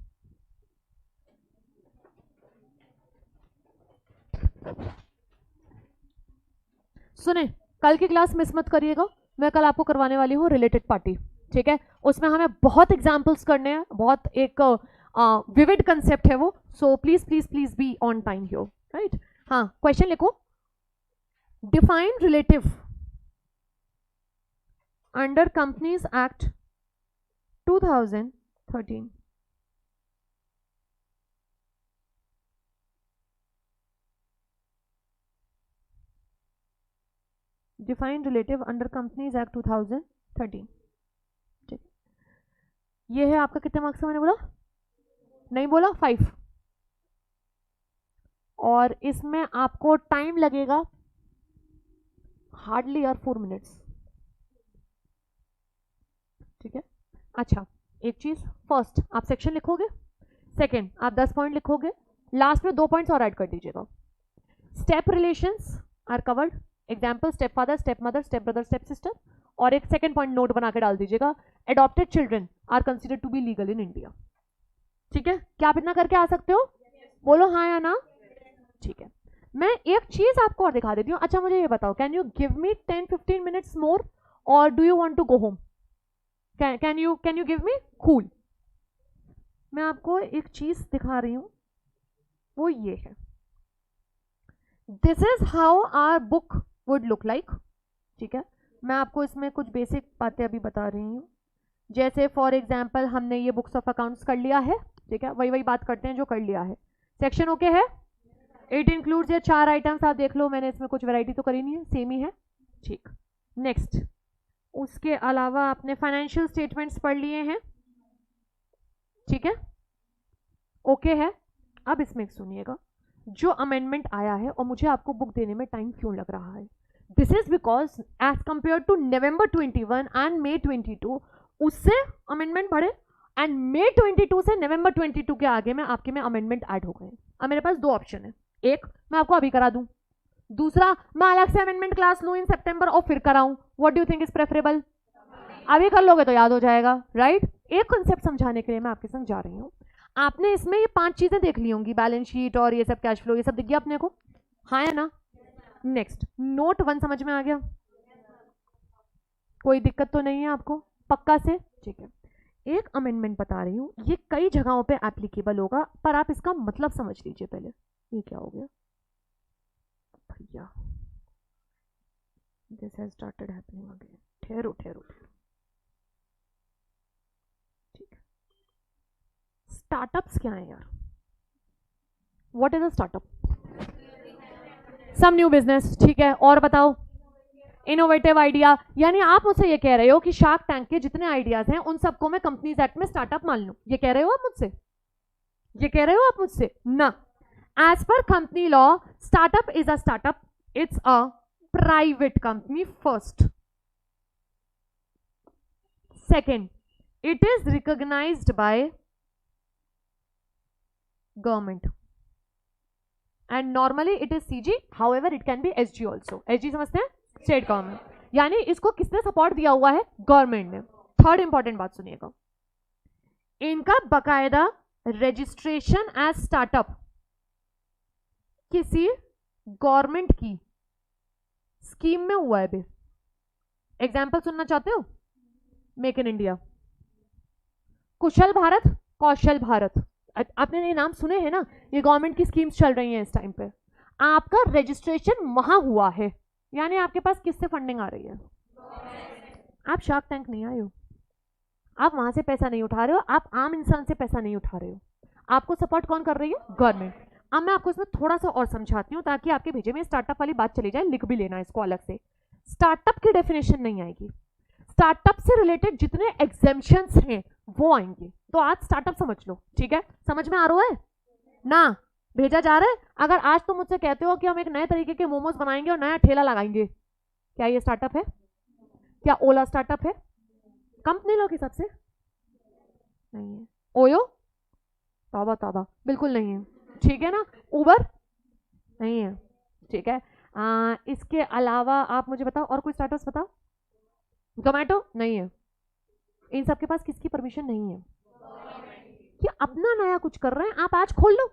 सुने, कल की क्लास मिस मत करिएगा. मैं कल आपको करवाने वाली हूँ रिलेटेड पार्टी, ठीक है. उसमें हमें बहुत एग्जाम्पल्स करने हैं, बहुत एक विविड कंसेप्ट है वो. So please please please be on time here, right. हाँ, क्वेश्चन लिखो. Define relative under companies act 2013. Defined relative under companies act 2013, ठीक. ये है आपका, कितने मार्क्स का मैंने बोला? नहीं बोला, 5. और इसमें आपको टाइम लगेगा हार्डली यार 4 मिनट्स, ठीक है. अच्छा, एक चीज, फर्स्ट आप सेक्शन लिखोगे, सेकंड आप 10 पॉइंट लिखोगे, लास्ट में 2 पॉइंट्स और ऐड कर दीजिएगा. Step relations are covered. Example, step father, step mother, step brother, step sister. और एक सेकंड पॉइंट नोट बना के डाल दीजिएगा. Adopted children are considered to be legal in India, ठीक है. क्या आप इतना करके आ सकते हो? बोलो हाँ या ना. ठीक है. मैं एक चीज आपको और दिखा देती हूँ. अच्छा मुझे ये बताओ, can you give me 10-15 minutes more और do you want to go home? Can you give me? Cool. मैं आपको एक चीज दिखा रही हूं, वो ये है. This is how our book would look like, ठीक है. मैं आपको इसमें कुछ बेसिक बातें अभी बता रही हूँ. जैसे फॉर एग्जाम्पल हमने ये बुक्स ऑफ अकाउंट्स कर लिया है, ठीक है. वही बात करते हैं जो कर लिया है. सेक्शन ओके है. इट इंक्लूड्स ये 4 आइटम्स. आप देख लो, मैंने इसमें कुछ वैरायटी तो करी नहीं है, सेम ही है, ठीक. नेक्स्ट, उसके अलावा आपने फाइनेंशियल स्टेटमेंट्स पढ़ लिए हैं, ठीक है. ओके है. अब इसमें सुनिएगा, जो अमेंडमेंट आया है और मुझे आपको बुक देने में टाइम क्यों लग रहा है. This is because as compare to November 21 and May 22, उससे अमेंडमेंट बढ़े एंड मई 22 से नवंबर 22 के आगे में आपके में अमेंडमेंट ऐड हो गए. अब मेरे पास 2 ऑप्शन है. एक, मैं आपको अभी करा दूं. दूसरा, मैं अलग से अमेंडमेंट क्लास लूं इन सितंबर और फिर कराऊं. What do you think is preferable? अभी कर लोगे तो याद हो जाएगा, राइट। एक कॉन्सेप्ट समझाने के लिए मैं आपके संग जा रही हूँ। आपने इसमें ये 5 चीजें देख ली होंगी, बैलेंस शीट और ये सब कैश फ्लो, ये सब दिख गया अपने को, हाँ है ना। नेक्स्ट, नोट 1 समझ में आ गया, कोई दिक्कत तो नहीं है आपको पक्का से, ठीक है। एक अमेंडमेंट बता रही हूँ, ये कई जगहों पे एप्लीकेबल होगा, पर आप इसका मतलब समझ लीजिए पहले। ये क्या हो गया भैया, this has started happening again, ठहरो ठहरो ठहरो, ठीक है। स्टार्टअप्स क्या है यार, what is a startup? Some new business, ठीक है। और बताओ, इनोवेटिव आइडिया, यानी आप मुझसे ये कह रहे हो कि शार्क टैंक के जितने आइडियाज हैं उन सबको मैं कंपनीज एक्ट में स्टार्टअप मान लूं, ये कह रहे हो आप मुझसे? ये कह रहे हो आप मुझसे ना। As per company law, startup is a startup, it's a private company first. Second, it is recognized by government and normally it is CG, however it can be SG also। SG समझते हैं, state government, यानी इसको किसने support दिया हुआ है? Government ने। Third important बात सुनिएगा, इनका बकायदा रजिस्ट्रेशन एज स्टार्टअप किसी गवर्नमेंट की स्कीम में हुआ है। भी एग्जाम्पल सुनना चाहते हो? मेक इन इंडिया, कुशल भारत, कौशल भारत, आपने ये नाम सुने हैं ना, ये गवर्नमेंट की स्कीम्स चल रही हैं इस टाइम पे। आपका रजिस्ट्रेशन वहां हुआ है, यानी आपके पास किससे फंडिंग आ रही है? आप शार्क टैंक नहीं आए हो, आप वहां से पैसा नहीं उठा रहे हो, आप आम इंसान से पैसा नहीं उठा रहे हो, आपको सपोर्ट कौन कर रही है? गवर्नमेंट। अब मैं आपको इसमें थोड़ा सा और समझाती हूँ ताकि आपके भेजे में स्टार्टअप वाली बात चली जाए, लिख भी लेना इसको अलग से। स्टार्टअप की डेफिनेशन नहीं आएगी, स्टार्टअप से रिलेटेड जितने एग्जेम्पशंस हैं वो आएंगे। तो आज स्टार्टअप समझ लो, ठीक है? समझ में आ रहा है ना? भेजा जा रहा है। अगर आज तुम मुझसे कहते हो कि हम एक नए तरीके के मोमोज बनाएंगे और नया ठेला लगाएंगे, क्या ये स्टार्टअप है? क्या ओला स्टार्टअप है? कंपनी लो के हिसाब से नहीं है। ओयो, तौबा तौबा, बिल्कुल नहीं है, ठीक है ना। उबर नहीं है, ठीक है। इसके अलावा आप मुझे बताओ और कोई स्टार्टअप्स बताओ। जोमैटो नहीं है। इन सबके पास किसकी परमिशन नहीं है कि अपना नया कुछ कर रहे हैं? आप आज खोल लो,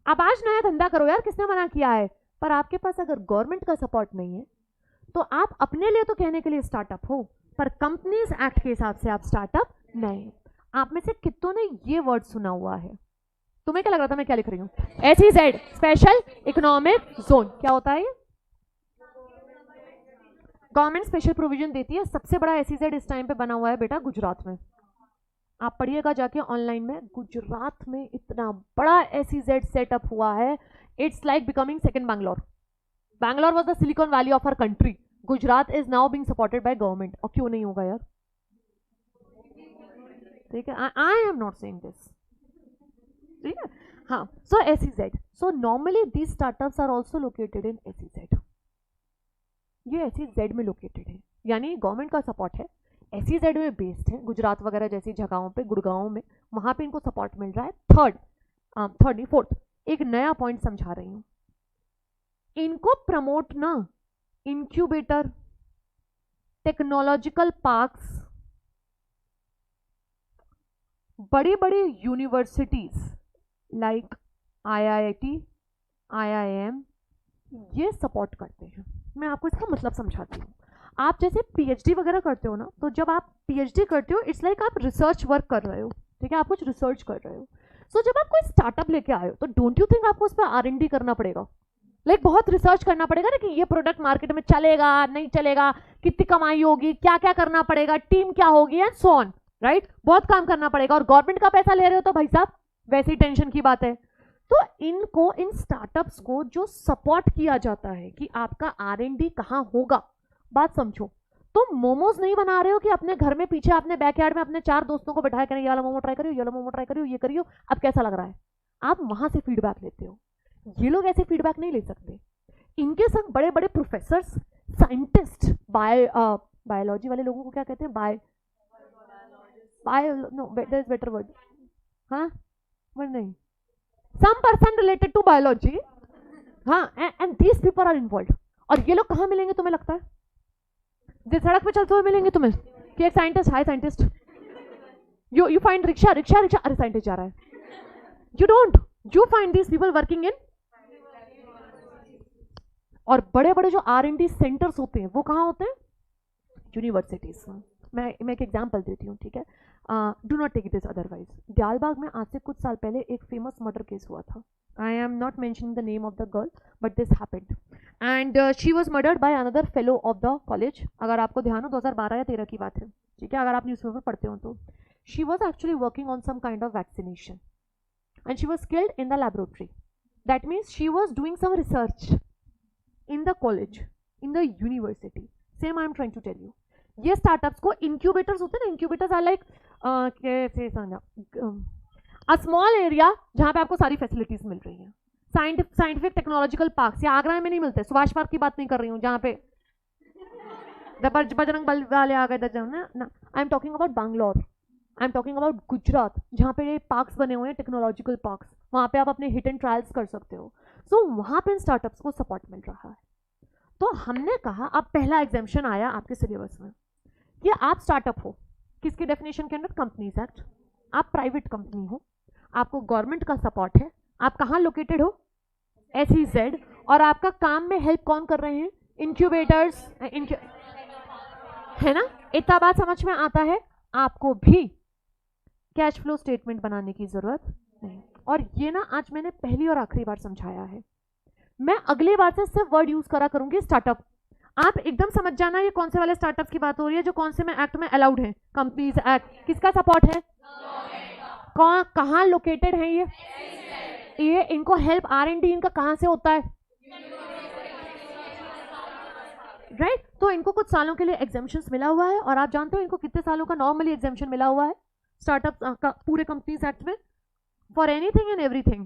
आप आज नया धंधा करो यार, किसने मना किया है? पर आपके पास अगर गवर्नमेंट का सपोर्ट नहीं है तो आप अपने लिए तो कहने के लिए स्टार्टअप हो, पर कंपनीज एक्ट के हिसाब से आप स्टार्टअप नहीं। आप में से कितनों ने ये वर्ड सुना हुआ है? तुम्हें क्या लग रहा था मैं क्या लिख रही हूँ? SEZ, स्पेशल इकोनॉमिक जोन, क्या होता है ये? गवर्नमेंट स्पेशल प्रोविजन देती है। सबसे बड़ा SEZ इस टाइम पे बना हुआ है बेटा गुजरात में, आप पढ़िएगा जाके ऑनलाइन में। गुजरात में इतना बड़ा SEZ सेटअप हुआ है, it's like becoming second Bangalore. Bangalore was the silicon valley of our country, Gujarat is now being supported by government. और क्यों नहीं होगा यार? ठीक है, I am not saying this, ठीक है। हाँ, so SEZ, so normally these startups are also located in SEZ। ये SEZ में लोकेटेड है, यानी गवर्नमेंट का सपोर्ट है, SEZ में बेस्ड है। गुजरात वगैरह जैसी जगहों पे, गुड़गांव में, वहां पे इनको सपोर्ट मिल रहा है। फोर्थ, एक नया पॉइंट समझा रही हूं, इनको प्रमोट ना इंक्यूबेटर, टेक्नोलॉजिकल पार्क्स, बड़ी बड़ी यूनिवर्सिटीज लाइक IIT, IIM, ये सपोर्ट करते हैं। मैं आपको इसका मतलब समझाती हूँ। आप जैसे PhD वगैरह करते हो ना, तो जब आप PhD करते हो इट्स लाइक आप रिसर्च वर्क कर रहे हो, ठीक है, आप कुछ रिसर्च कर रहे हो। सो जब आप कोई स्टार्टअप लेके आए हो तो डोंट यू थिंक आपको उस पर R&D करना पड़ेगा? लाइक बहुत रिसर्च करना पड़ेगा ना कि ये प्रोडक्ट मार्केट में चलेगा नहीं चलेगा, कितनी कमाई होगी, क्या क्या करना पड़ेगा, टीम क्या होगी, एंड सो ऑन, राइट। बहुत काम करना पड़ेगा, और गवर्नमेंट का पैसा ले रहे हो तो भाई साहब वैसी टेंशन की बात है। तो इनको, इन स्टार्टअप्स को जो सपोर्ट किया जाता है कि आपका R&D कहाँ होगा, बात समझो। तुम मोमोज नहीं बना रहे हो कि अपने घर में पीछे अपने बैकयार्ड में अपने 4 दोस्तों को बैठा कर ये वाला मोमो ट्राई करियो, ये वाला मोमो ट्राई करियो, ये करियो, अब कैसा लग रहा है, आप वहां से फीडबैक लेते हो। ये लोग ऐसे फीडबैक नहीं ले सकते। इनके संग बड़े बड़े प्रोफेसर्स, साइंटिस्ट, बायोलॉजी वाले लोगों को क्या कहते हैं? No there is better word, हाँ वर्ड नहीं, some person related to biology, हाँ, and these people are involved। और ये लोग कहाँ मिलेंगे तुम्हें लगता है? जिस सड़क पे चलते हुए मिलेंगे तुम्हें? कि एक scientist, hi scientist, you find rickshaw rickshaw rickshaw, अरे साइंटिस्ट जा रहा है. You don't, you find these people working in. और बड़े बड़े जो R&D सेंटर्स होते हैं वो कहाँ होते हैं? यूनिवर्सिटीज. मैं एक एग्जांपल देती हूँ, ठीक है? Do not take this otherwise. Dayalbagh में आज से कुछ साल पहले एक फेमस मर्डर केस हुआ था. आई am not mentioning the name of the girl, but this happened and she was murdered by another fellow of the college. अगर आपको ध्यान हो 2012 या 13 की बात है, ठीक है, अगर आप न्यूज़पेपर पढ़ते हो तो. She was actually working on some kind of vaccination and she was killed in the laboratory. That means she was doing some research in the college, in the university. Same I am trying to tell you. ये startups को incubators होते हैं ना, incubators are like कैसे समझा, a small area जहाँ पे आपको सारी फैसिलिटीज मिल रही हैं. साइंटिफिक टेक्नोलॉजिकल पार्क्स या आगरा में नहीं मिलते. सुभाष पार्क की बात नहीं कर रही हूँ जहाँ पे बजरंग बल वाले आ गए थे ना. I am talking about Bangalore, I am talking about Gujarat, जहाँ पे पार्क्स बने हुए हैं, टेक्नोलॉजिकल पार्क्स. वहाँ पे आप अपने हिट एंड ट्रायल्स कर सकते हो. सो वहाँ पे स्टार्टअप्स को सपोर्ट मिल रहा है. तो हमने कहा अब पहला एग्जाम्शन आया आपके सिलेबस में कि आप स्टार्टअप हो किसकी डेफिनेशन के अंदर? Companies act. आप प्राइवेट कंपनी हो, आपको गवर्नमेंट का सपोर्ट है, आप कहाँ लोकेटेड हो? SEZ. और आपका काम में हेल्प कौन कर रहे हैं? इंक्यूबेटर्स. है ना? इतना बात समझ में आता है. आपको भी कैश फ्लो स्टेटमेंट बनाने की जरूरत नहीं. और ये ना आज मैंने पहली और आखिरी बार समझाया है. मैं अगली बार से सिर्फ वर्ड यूज करा करूंगी स्टार्टअप. आप एकदम समझ जाना ये कौन से वाले स्टार्टअप की बात हो रही है जो कौन से में एक्ट में अलाउड है. Companies act. किसका सपोर्ट है? कहाँ लोकेटेड है ये इनको हेल्प R&D इनका कहाँ से होता है? राइट. तो इनको कुछ सालों के लिए एग्जाम्शंस मिला हुआ है. और आप जानते हो इनको कितने सालों का नॉर्मली एग्जाम्शन मिला हुआ है स्टार्टअप का पूरे कंपनीज एक्ट में? For anything and everything.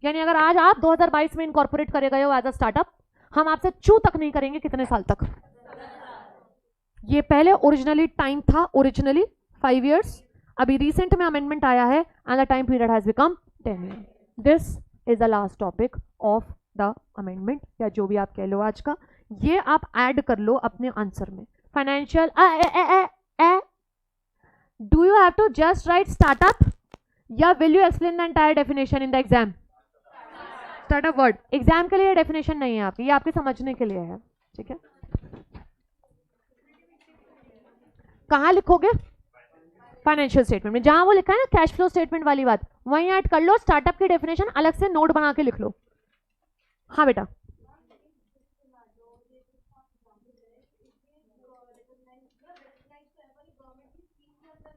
यानी अगर आज आप 2022 में इनकॉर्पोरेट करे गए हो एज अ स्टार्टअप, हम आपसे चू तक नहीं करेंगे कितने साल तक. ये पहले ओरिजिनली टाइम था, ओरिजिनली 5 years. अभी रिसेंट में अमेंडमेंट आया है and the time period has become 10 years. This is the last topic of the amendment, या जो भी आप कह लो आज का. ये आप ऐड कर लो अपने आंसर में. Financial do you have to just write startup या will you explain the entire definition in the exam? Startup word exam के लिए डेफिनेशन नहीं है आपकी, ये आपके समझने के लिए है. ठीक है, कहां लिखोगे? फाइनेंशियल स्टेटमेंट में. जहां वो लिखा है ना कैश फ्लो स्टेटमेंट वाली बात, वहीं ऐड कर लो. स्टार्टअप की डेफिनेशन अलग से नोट बना के लिख लो. हाँ बेटा.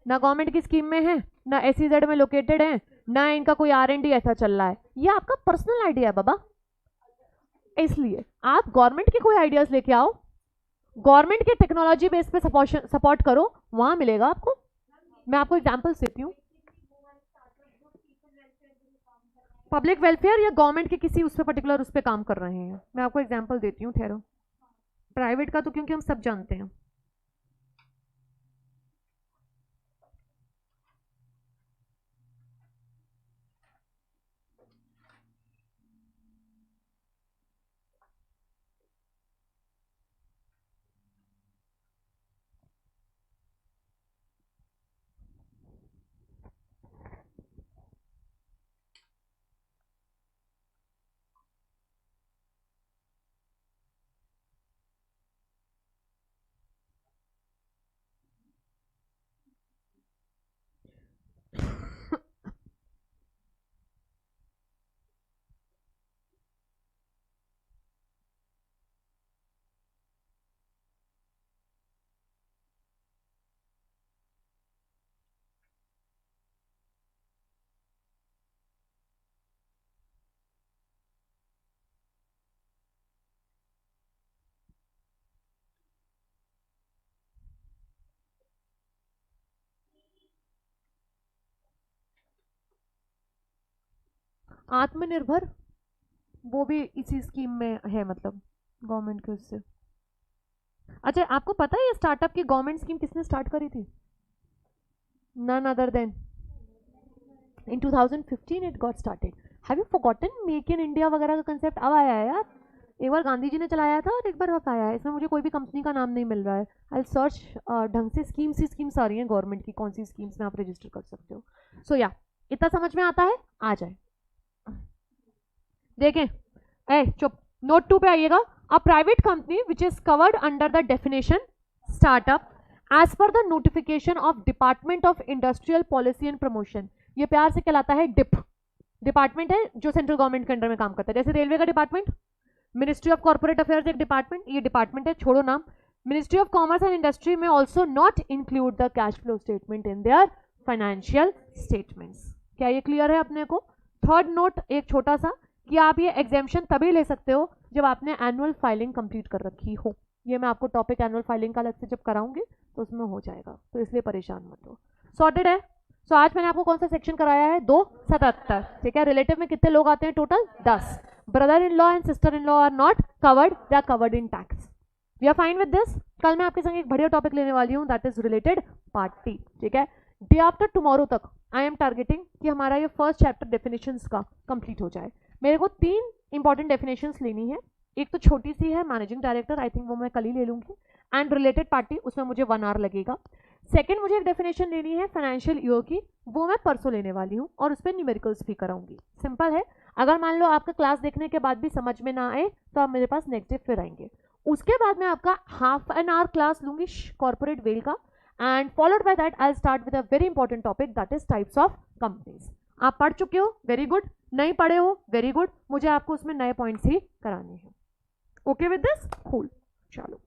ना गवर्नमेंट की स्कीम में है, ना SEZ में लोकेटेड है, ना इनका कोई R&D ऐसा चल रहा है. ये आपका पर्सनल आइडिया है बाबा. इसलिए आप गवर्नमेंट के कोई आइडियाज लेके आओ, गवर्नमेंट के टेक्नोलॉजी बेस पे सपोर्ट करो, वहां मिलेगा आपको. मैं आपको एग्जांपल्स देती हूँ. पब्लिक वेलफेयर या गवर्नमेंट के किसी उस पे पर्टिकुलर उस पे काम कर रहे हैं. मैं आपको एग्जांपल देती हूँ, ठहरो. प्राइवेट का तो क्योंकि हम सब जानते हैं. आत्मनिर्भर वो भी इसी स्कीम में है, मतलब गवर्नमेंट के उससे. अच्छा, आपको पता है ये स्टार्टअप की गवर्नमेंट स्कीम किसने स्टार्ट करी थी? None other than in 2015 it got started. Have you forgotten make in India वगैरह का कंसेप्ट अब आया है यार. एक बार गांधी जी ने चलाया था और एक बार वक्त आया है, इसमें मुझे कोई भी कंपनी का नाम नहीं मिल रहा है। आई सर्च ढंग से, स्कीम्स आ रही हैं गवर्नमेंट की, कौन सी स्कीम्स में आप रजिस्टर कर सकते हो। सो या इतना समझ में आता है, आ जाए। देखें, ए चुप, नोट 2 पे आइएगा। A private company which is covered under the definition startup as per the notification of department of industrial policy and promotion, ये प्यार से कहलाता है डिप। डिपार्टमेंट है जो सेंट्रल गवर्नमेंट के अंडर में काम करता है, जैसे रेलवे का department, ministry of corporate affairs एक डिपार्टमेंट, ये डिपार्टमेंट है, छोड़ो नाम। Ministry of commerce and industry में also not include the cash flow statement in their financial statements. क्या ये क्लियर है अपने को? थर्ड नोट एक छोटा सा, कि आप ये एग्जेम्पशन तभी ले सकते हो जब आपने एनुअल फाइलिंग कंप्लीट कर रखी हो। ये मैं आपको टॉपिक एनुअल फाइलिंग का अलग से जब कराऊंगी तो उसमें हो जाएगा, तो इसलिए परेशान मत हो। सॉर्टेड है। सो आज मैंने आपको कौन सा सेक्शन कराया है? 277, ठीक है। रिलेटिव में कितने लोग आते हैं total? 10। Brother in law and sister in law are not covered, they are covered in tax. We are fine with this. कल मैं आपके संग एक बढ़िया टॉपिक लेने वाली हूँ, दैट इज रिलेटेड पार्टी, ठीक है। डे आफ्टर टुमारो तक आई एम टारगेटिंग कि हमारा ये फर्स्ट चैप्टर डेफिनेशंस का कंप्लीट हो जाए। मेरे को 3 इंपॉर्टेंट डेफिनेशंस लेनी है। एक तो छोटी सी है मैनेजिंग डायरेक्टर, आई थिंक वो मैं कल ही ले लूंगी, एंड रिलेटेड पार्टी, उसमें मुझे 1 आवर लगेगा। सेकंड मुझे एक डेफिनेशन लेनी है फाइनेंशियल ईयर की, वो मैं परसों लेने वाली हूँ और उस पर न्यूमेरिकल्स भी कराऊंगी। सिंपल है। अगर मान लो आपका क्लास देखने के बाद भी समझ में ना आए तो आप मेरे पास नेक्स्ट डे फिर आएंगे। उसके बाद मैं आपका हाफ एन आवर क्लास लूंगी कॉर्पोरेट वेल का, and followed by that I start with a very important topic, that is types of companies. आप पढ़ चुके हो, वेरी गुड। नहीं पढ़े हो, वेरी गुड। मुझे आपको उसमें नए पॉइंट्स ही कराने हैं। Okay with this? कूल। चलो।